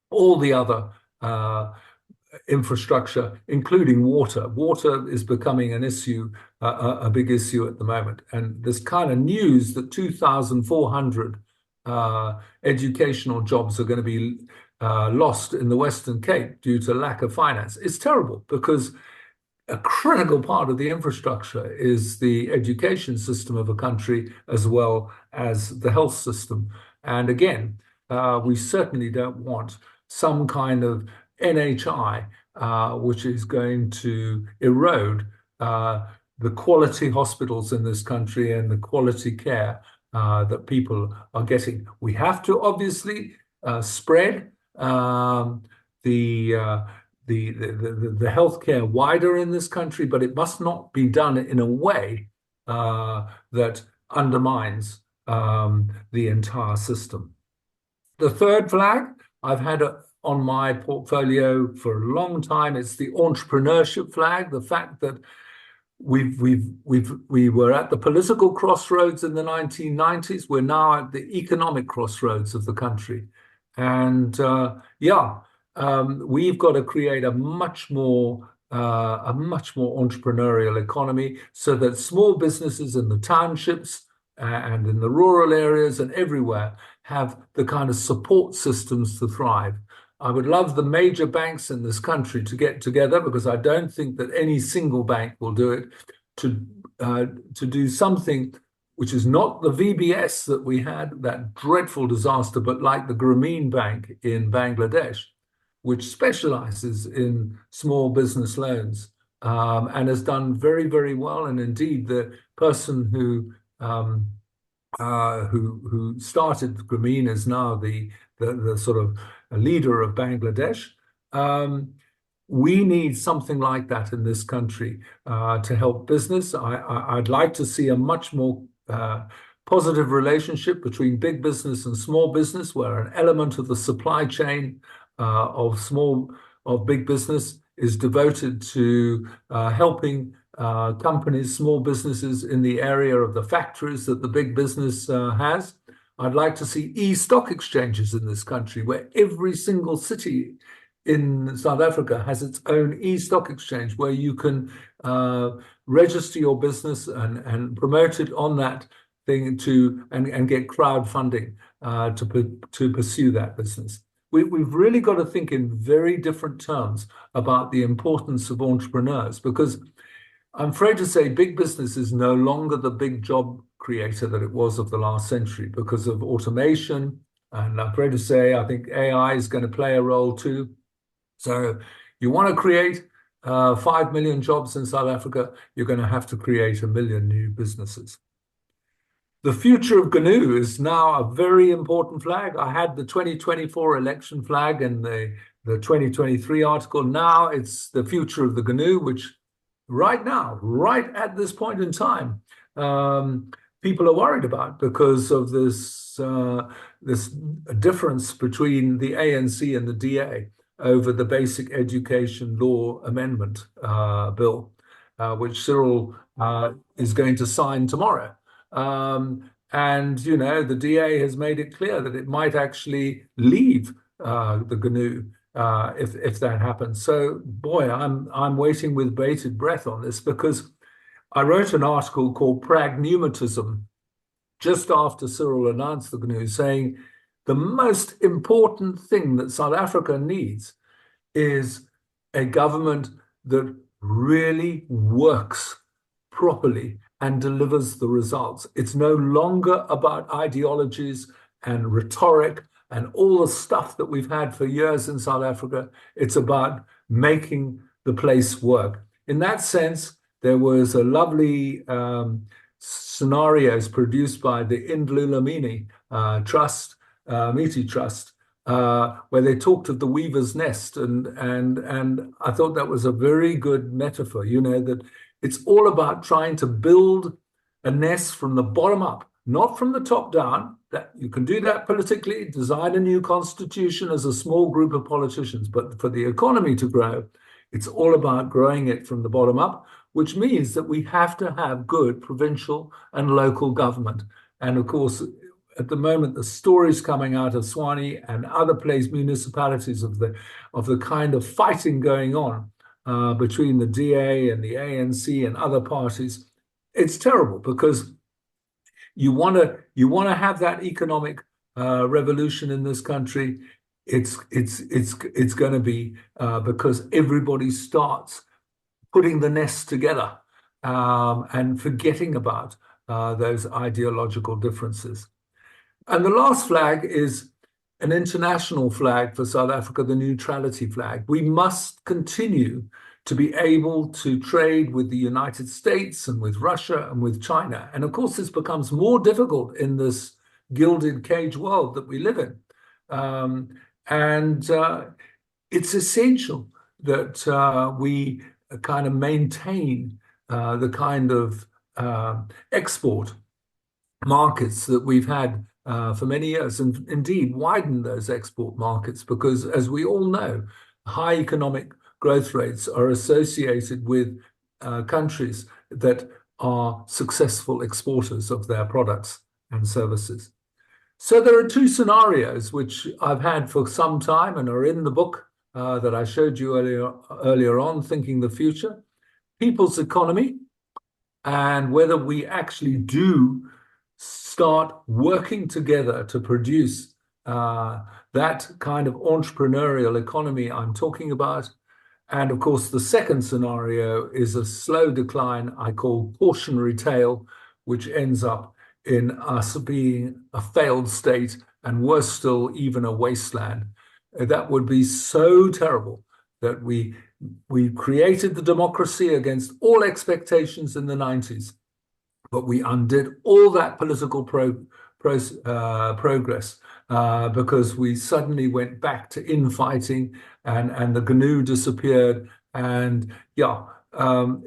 all the other infrastructure, including water. Water is becoming an issue, a big issue at the moment. And this kind of news that 2,400 educational jobs are going to be lost in the Western Cape due to lack of finance is terrible, because a critical part of the infrastructure is the education system of a country as well as the health system. And again, we certainly don't want some kind of NHI, which is going to erode the quality hospitals in this country and the quality care that people are getting. We have to obviously spread the healthcare wider in this country, but it must not be done in a way that undermines the entire system. The third flag I've had on my portfolio for a long time. It's the entrepreneurship flag. The fact that we were at the political crossroads in the 1990s. We're now at the economic crossroads of the country, and we've got to create a much more entrepreneurial economy, so that small businesses in the townships and in the rural areas and everywhere have the kind of support systems to thrive. I would love the major banks in this country to get together, because I don't think that any single bank will do it, to do something which is not the VBS that we had, that dreadful disaster, but like the Grameen Bank in Bangladesh, which specializes in small business loans and has done very, very well. And indeed, the person who started Grameen is now the sort of leader of Bangladesh. We need something like that in this country to help business. I'd like to see a much more positive relationship between big business and small business, where an element of the supply chain of big business is devoted to helping companies, small businesses in the area of the factories that the big business has. I'd like to see e-stock exchanges in this country, where every single city in South Africa has its own e-stock exchange, where you can register your business and promote it on that thing and get crowdfunding to pursue that business. We've really got to think in very different terms about the importance of entrepreneurs, because I'm afraid to say big business is no longer the big job creator that it was of the last century because of automation. And I'm afraid to say, I think AI is going to play a role too. So you want to create 5 million jobs in South Africa, you're going to have to create 1 million new businesses. The future of GNU is now a very important flag. I had the 2024 election flag and the 2023 article. Now it's the future of the GNU, which right now, right at this point in time, people are worried about because of this difference between the ANC and the DA over the Basic Education Law Amendment Bill, which Cyril is going to sign tomorrow. And, you know, the DA has made it clear that it might actually leave the GNU if that happens. So, boy, I'm waiting with bated breath on this, because I wrote an article called Pragmatism just after Cyril announced the GNU, saying the most important thing that South Africa needs is a government that really works properly and delivers the results. It's no longer about ideologies and rhetoric and all the stuff that we've had for years in South Africa. It's about making the place work. In that sense, there was a lovely scenarios produced by the Indlulamini Trust, Miti Trust, where they talked of the weaver's nest, and I thought that was a very good metaphor. You know, that it's all about trying to build a nest from the bottom up, not from the top down. That you can do that politically, design a new constitution as a small group of politicians, but for the economy to grow, it's all about growing it from the bottom up, which means that we have to have good provincial and local government. And of course, at the moment, the stories coming out of Swanee and other place municipalities of the kind of fighting going on between the DA and the ANC and other parties, it's terrible, because you want to have that economic revolution in this country. It's going to be because everybody starts putting the nest together and forgetting about those ideological differences. And the last flag is an international flag for South Africa, the neutrality flag. We must continue to be able to trade with the United States and with Russia and with China. And of course, this becomes more difficult in this gilded cage world that we live in. It's essential that we kind of maintain the kind of export markets that we've had for many years, and indeed widen those export markets, because as we all know, high economic growth rates are associated with countries that are successful exporters of their products and services. So there are two scenarios which I've had for some time and are in the book that I showed you earlier on, Thinking the Future: people's economy, and whether we actually do start working together to produce that kind of entrepreneurial economy I'm talking about. And of course, the second scenario is a slow decline I call cautionary tale, which ends up in us being a failed state, and worse still, even a wasteland. That would be so terrible, that we created the democracy against all expectations in the 90s, but we undid all that political progress because we suddenly went back to infighting, and the GNU disappeared. And yeah,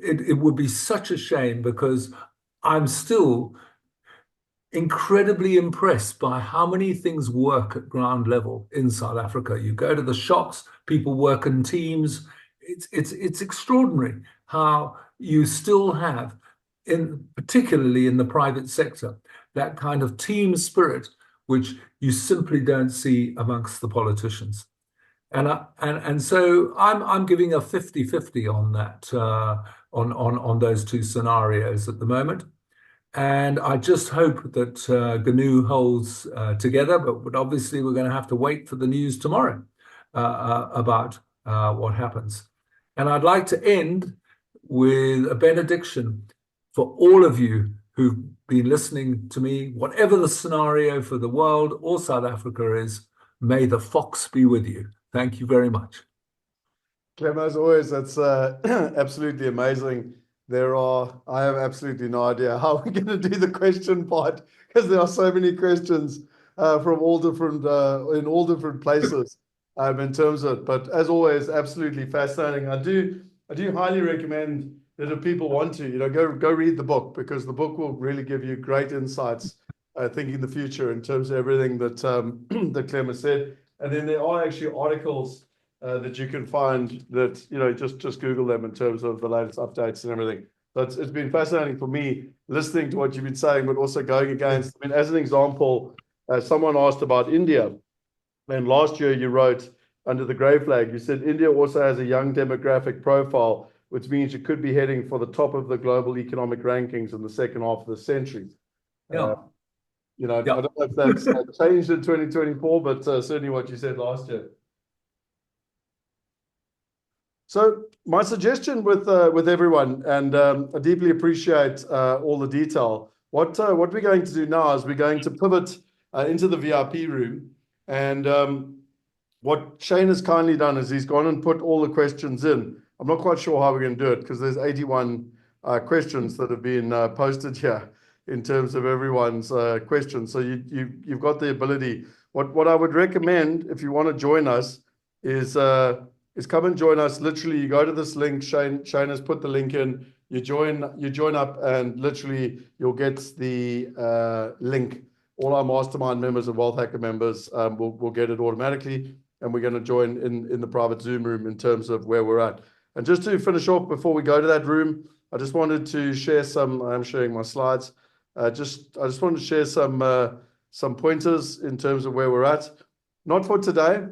it would be such a shame, because I'm still incredibly impressed by how many things work at ground level in South Africa. You go to the shops, people work in teams. It's extraordinary how you still have, particularly in the private sector, that kind of team spirit, which you simply don't see amongst the politicians. And so I'm giving a 50-50 on that, on those two scenarios at the moment. And I just hope that GNU holds together, but obviously we're going to have to wait for the news tomorrow about what happens. And I'd like to end with a benediction for all of you who've been listening to me. Whatever the scenario for the world or South Africa is, may the fox be with you. Thank you very much. Clem, as always, that's absolutely amazing. I have absolutely no idea how we're going to do the question part, because there are so many questions from all different, in all different places in terms of it. But as always, absolutely fascinating. I do highly recommend that if people want to, go read the book, because the book will really give you great insights, thinking the future in terms of everything that that Clem has said. And then there are actually articles that you can find that, just Google them in terms of the latest updates and everything. So it's been fascinating for me listening to what you've been saying, but also going against. I mean, as an example, someone asked about India, and last year you wrote under the grey flag, you said India also has a young demographic profile, which means it could be heading for the top of the global economic rankings in the second half of the century. Yeah. You know, Yeah. I don't know if that's changed in 2024, but certainly what you said last year. So my suggestion with everyone, and I deeply appreciate all the detail. What we're going to do now is we're going to pivot into the VIP room, and what Shane has kindly done is he's gone and put all the questions in. I'm not quite sure how we're going to do it because there's 81 questions that have been posted here in terms of everyone's questions. So you've got the ability. What I would recommend if you want to join us is come and join us. Literally, you go to this link. Shane has put the link in. You join up, and literally you'll get the link. All our mastermind members and Wealth Hacker members will get it automatically, and we're going to join in the private Zoom room in terms of where we're at. And just to finish off before we go to that room, I just wanted to share some. I'm sharing my slides. I just wanted to share some pointers in terms of where we're at. Not for today,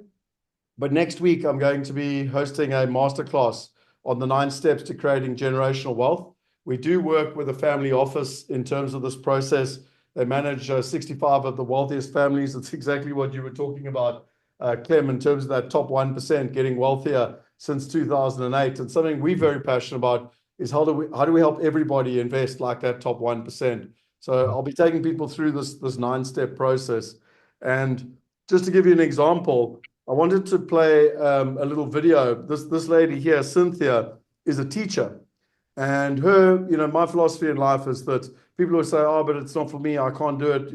but next week I'm going to be hosting a masterclass on the 9 steps to creating generational wealth. We do work with a family office in terms of this process. They manage 65 of the wealthiest families. It's exactly what you were talking about, Clem, in terms of that top 1% getting wealthier since 2008. And something we're very passionate about is how do we help everybody invest like that top 1%. So I'll be taking people through this 9-step process. And just to give you an example, I wanted to play a little video. This lady here, Cynthia, is a teacher. And her, my philosophy in life is that people will say, oh, but it's not for me, I can't do it,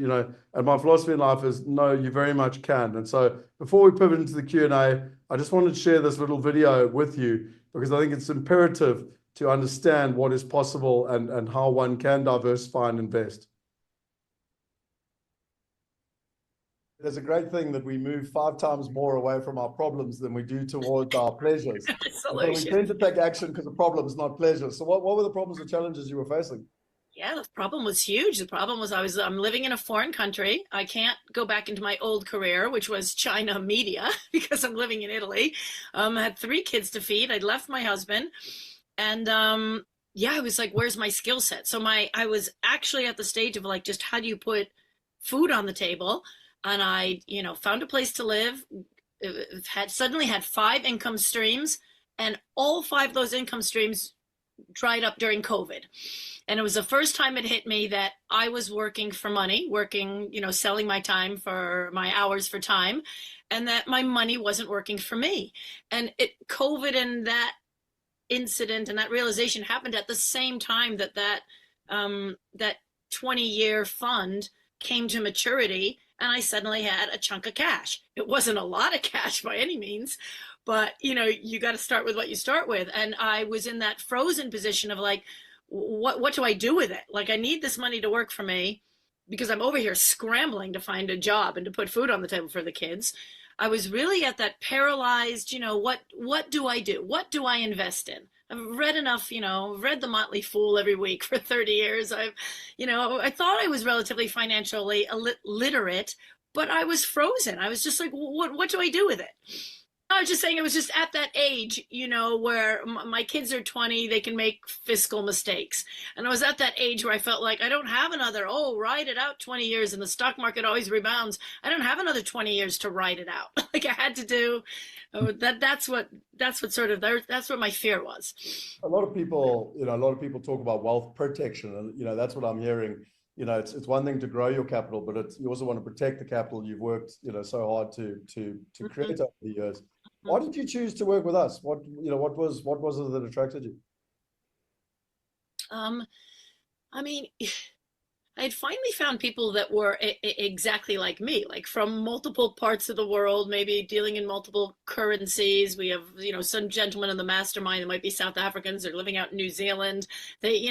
And my philosophy in life is, no, you very much can. And so before we pivot into the Q&A, I just wanted to share this little video with you because I think it's imperative to understand what is possible and how one can diversify and invest. There's a great thing that we move 5 times more away from our problems than we do towards our pleasures. So we tend to take action because the problem is not pleasure. So what were the problems or challenges you were facing? Yeah, the problem was huge. The problem was I'm living in a foreign country. I can't go back into my old career, which was China media, because I'm living in Italy. I had 3 kids to feed. I'd left my husband. And yeah, I was like, where's my skill set? So I was actually at the stage of like, just how do you put food on the table? And I, found a place to live, suddenly had 5 income streams, and all 5 of those income streams dried up during COVID. And it was the first time it hit me that I was working for money, selling my time for my hours for time, and that my money wasn't working for me. And COVID and that incident and that realization happened at the same time that 20-year fund came to maturity, and I suddenly had a chunk of cash. It wasn't a lot of cash by any means, but you got to start with what you start with. And I was in that frozen position of like, what do I do with it? Like, I need this money to work for me because I'm over here scrambling to find a job and to put food on the table for the kids. I was really at that paralyzed, what do I do? What do I invest in? I've read enough, read The Motley Fool every week for 30 years. I thought I was relatively financially literate, but I was frozen. I was just like, what do I do with it? I was just saying, it was just at that age, where my kids are 20, they can make fiscal mistakes. And I was at that age where I felt like I don't have another, ride it out 20 years and the stock market always rebounds. I don't have another 20 years to ride it out. Like, I had to do that's what my fear was. A lot of people talk about wealth protection, and that's what I'm hearing. It's one thing to grow your capital, but you also want to protect the capital you've worked so hard to create over the years. Why did you choose to work with us? What was it that attracted you? I mean, I had finally found people that were exactly like me, like from multiple parts of the world, maybe dealing in multiple currencies. We have, some gentlemen in the mastermind that might be South Africans. They're living out in New Zealand. They,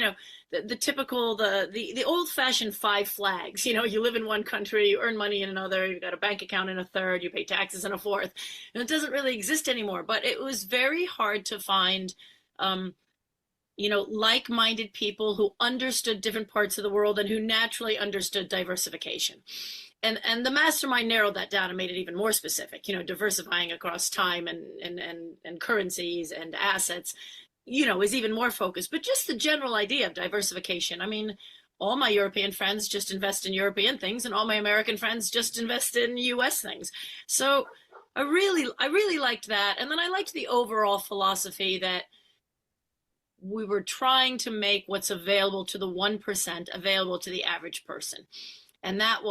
the typical, the old-fashioned 5 flags. You live in one country, you earn money in another, you've got a bank account in a third, you pay taxes in a fourth. And it doesn't really exist anymore. But it was very hard to find like-minded people who understood different parts of the world and who naturally understood diversification. And the mastermind narrowed that down and made it even more specific, diversifying across time and currencies and assets, is even more focused. But just the general idea of diversification. I mean, all my European friends just invest in European things, and all my American friends just invest in US things. So I really liked that. And then I liked the overall philosophy that we were trying to make what's available to the 1% available to the average person. And that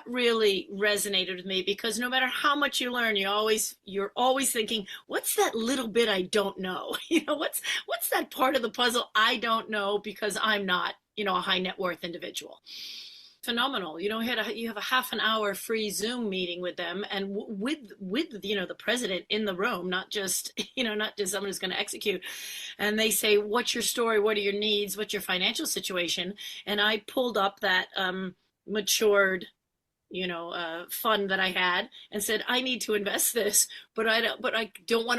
really resonated with me, because no matter how much you learn, you're always thinking, what's that little bit I don't know? What's that part of the puzzle I don't know, because I'm not, a high net worth individual. Phenomenal. You have a half an hour free Zoom meeting with them, and with the president in the room, not just someone who's going to execute. And they say, what's your story? What are your needs? What's your financial situation? And I pulled up that matured fund that I had and said, I need to invest this, but I don't want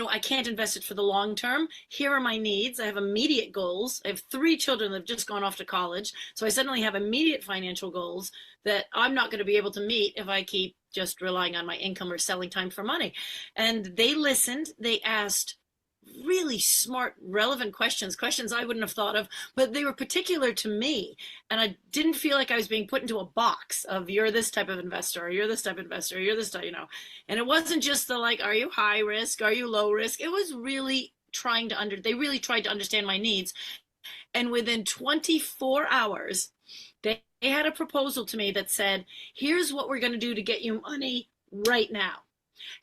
to, I can't invest it for the long term. Here are my needs. I have immediate goals. I have 3 children that have just gone off to college. So I suddenly have immediate financial goals that I'm not going to be able to meet if I keep just relying on my income or selling time for money. And they listened. They asked really smart, relevant questions I wouldn't have thought of, but they were particular to me. And I didn't feel like I was being put into a box of, you're this type of investor, or you're this type of investor, or you're this type, And it wasn't just the are you high risk? Are you low risk? It was really they really tried to understand my needs. And within 24 hours, they had a proposal to me that said, here's what we're going to do to get you money right now.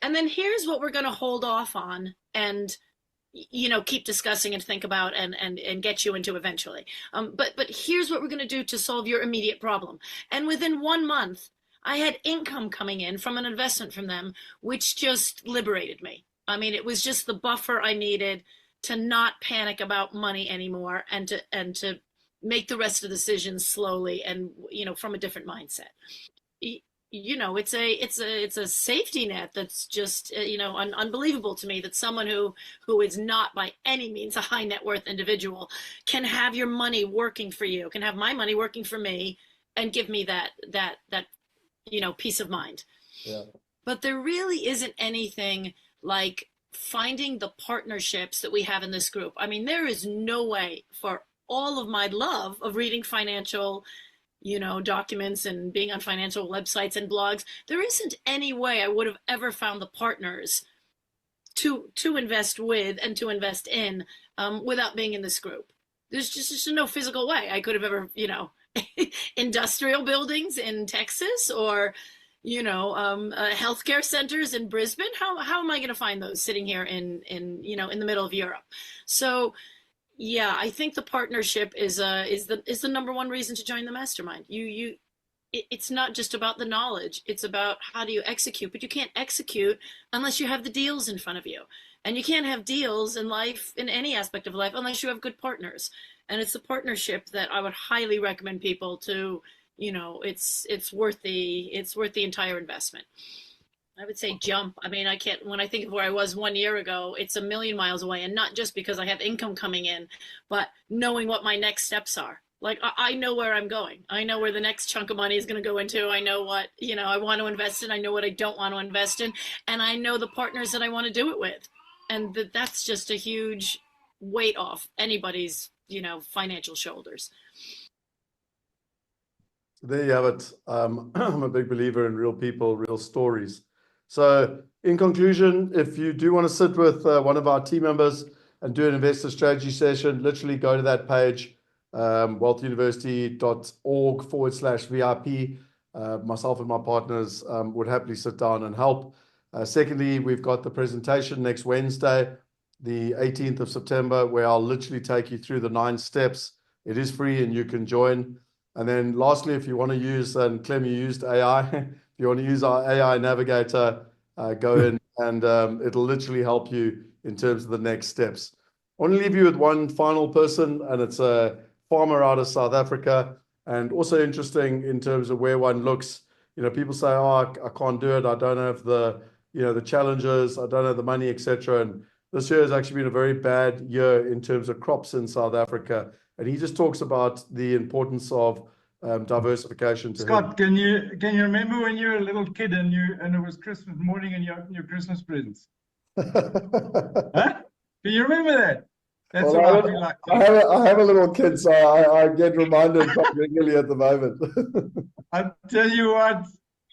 And then here's what we're going to hold off on and keep discussing and think about and get you into eventually. But here's what we're going to do to solve your immediate problem. And within 1 month, I had income coming in from an investment from them, which just liberated me. I mean, it was just the buffer I needed to not panic about money anymore, and to make the rest of the decisions slowly and, from a different mindset. It's a safety net that's just unbelievable to me, that someone who is not by any means a high net worth individual can have your money working for you, can have my money working for me, and give me that peace of mind. Yeah. But there really isn't anything like finding the partnerships that we have in this group. I mean, there is no way, for all of my love of reading financial documents and being on financial websites and blogs, there isn't any way I would have ever found the partners to invest with and to invest in without being in this group. There's just no physical way I could have ever, industrial buildings in Texas, or, healthcare centers in Brisbane. How am I going to find those sitting here in the middle of Europe? So, yeah, I think the partnership is the number one reason to join the mastermind. It's not just about the knowledge. It's about how do you execute, but you can't execute unless you have the deals in front of you. And you can't have deals in life, in any aspect of life, unless you have good partners. And it's a partnership that I would highly recommend people to, it's worth the entire investment. I would say jump. I mean, when I think of where I was 1 year ago, it's a million miles away. And not just because I have income coming in, but knowing what my next steps are. Like, I know where I'm going. I know where the next chunk of money is going to go into. I know what, I want to invest in. I know what I don't want to invest in. And I know the partners that I want to do it with. And that's just a huge weight off anybody's, financial shoulders. There you have it. I'm a big believer in real people, real stories. So in conclusion, if you do want to sit with one of our team members and do an investor strategy session, literally go to that page, wealthuniversity.org/VIP. Myself and my partners would happily sit down and help. Secondly, we've got the presentation next Wednesday, the 18th of September, where I'll literally take you through the 9 steps. It is free and you can join. And then lastly, if you want to use, and Clem, you used AI, if you want to use our AI navigator, go in and it'll literally help you in terms of the next steps. I want to leave you with one final person, and it's a farmer out of South Africa, and also interesting in terms of where one looks. People say, oh, I can't do it. I don't have the, the challenges. I don't have the money, etc. And this year has actually been a very bad year in terms of crops in South Africa. And he just talks about the importance of diversification to him. Scott, can you remember when you were a little kid and it was Christmas morning and you opened your Christmas presents? Huh? Can you remember that? That's Well, what I feel like. I have a little kid, so I get reminded quite regularly at the moment. I tell you what,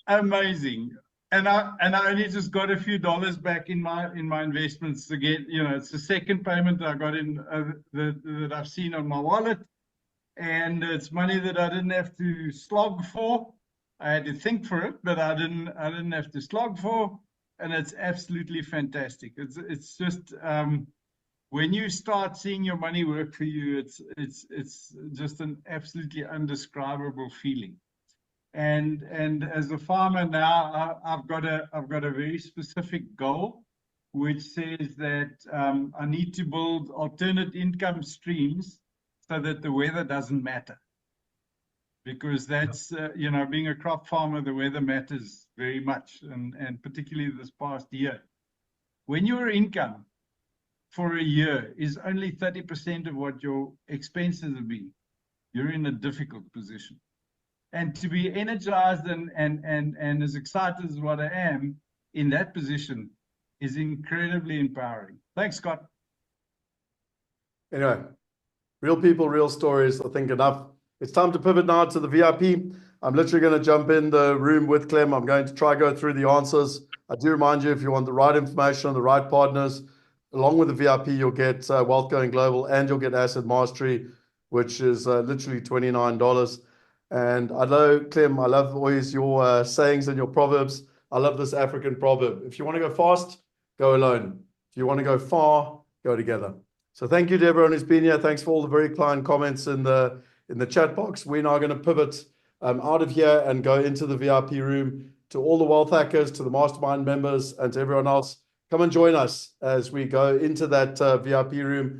amazing. And I only just got a few dollars back in my investments again. You know, it's the second payment I got in that I've seen on my wallet, and it's money that I didn't have to slog for. I had to think for it, but I didn't have to slog for, and it's absolutely fantastic. It's just when you start seeing your money work for you, it's just an absolutely indescribable feeling. And as a farmer now, I've got a very specific goal, which says that I need to build alternate income streams so that the weather doesn't matter. Because that's you know, being a crop farmer, the weather matters very much, and particularly this past year. When your income for a year is only 30% of what your expenses have been, you're in a difficult position. And to be energized and as excited as what I am in that position is incredibly empowering. Thanks, Scott. Anyway, real people, real stories. I think enough. It's time to pivot now to the VIP. I'm literally going to jump in the room with Clem. I'm going to try go through the answers. I do remind you, if you want the right information on the right partners, along with the VIP, you'll get Wealth Going Global and you'll get Asset Mastery, which is literally $29. And I know, Clem, I love always your sayings and your proverbs. I love this African proverb. If you want to go fast, go alone. If you want to go far, go together. So thank you to everyone who's been here. Thanks for all the very kind comments in the chat box. We're now going to pivot out of here and go into the VIP room. To all the wealth hackers, to the mastermind members, and to everyone else, come and join us as we go into that VIP room.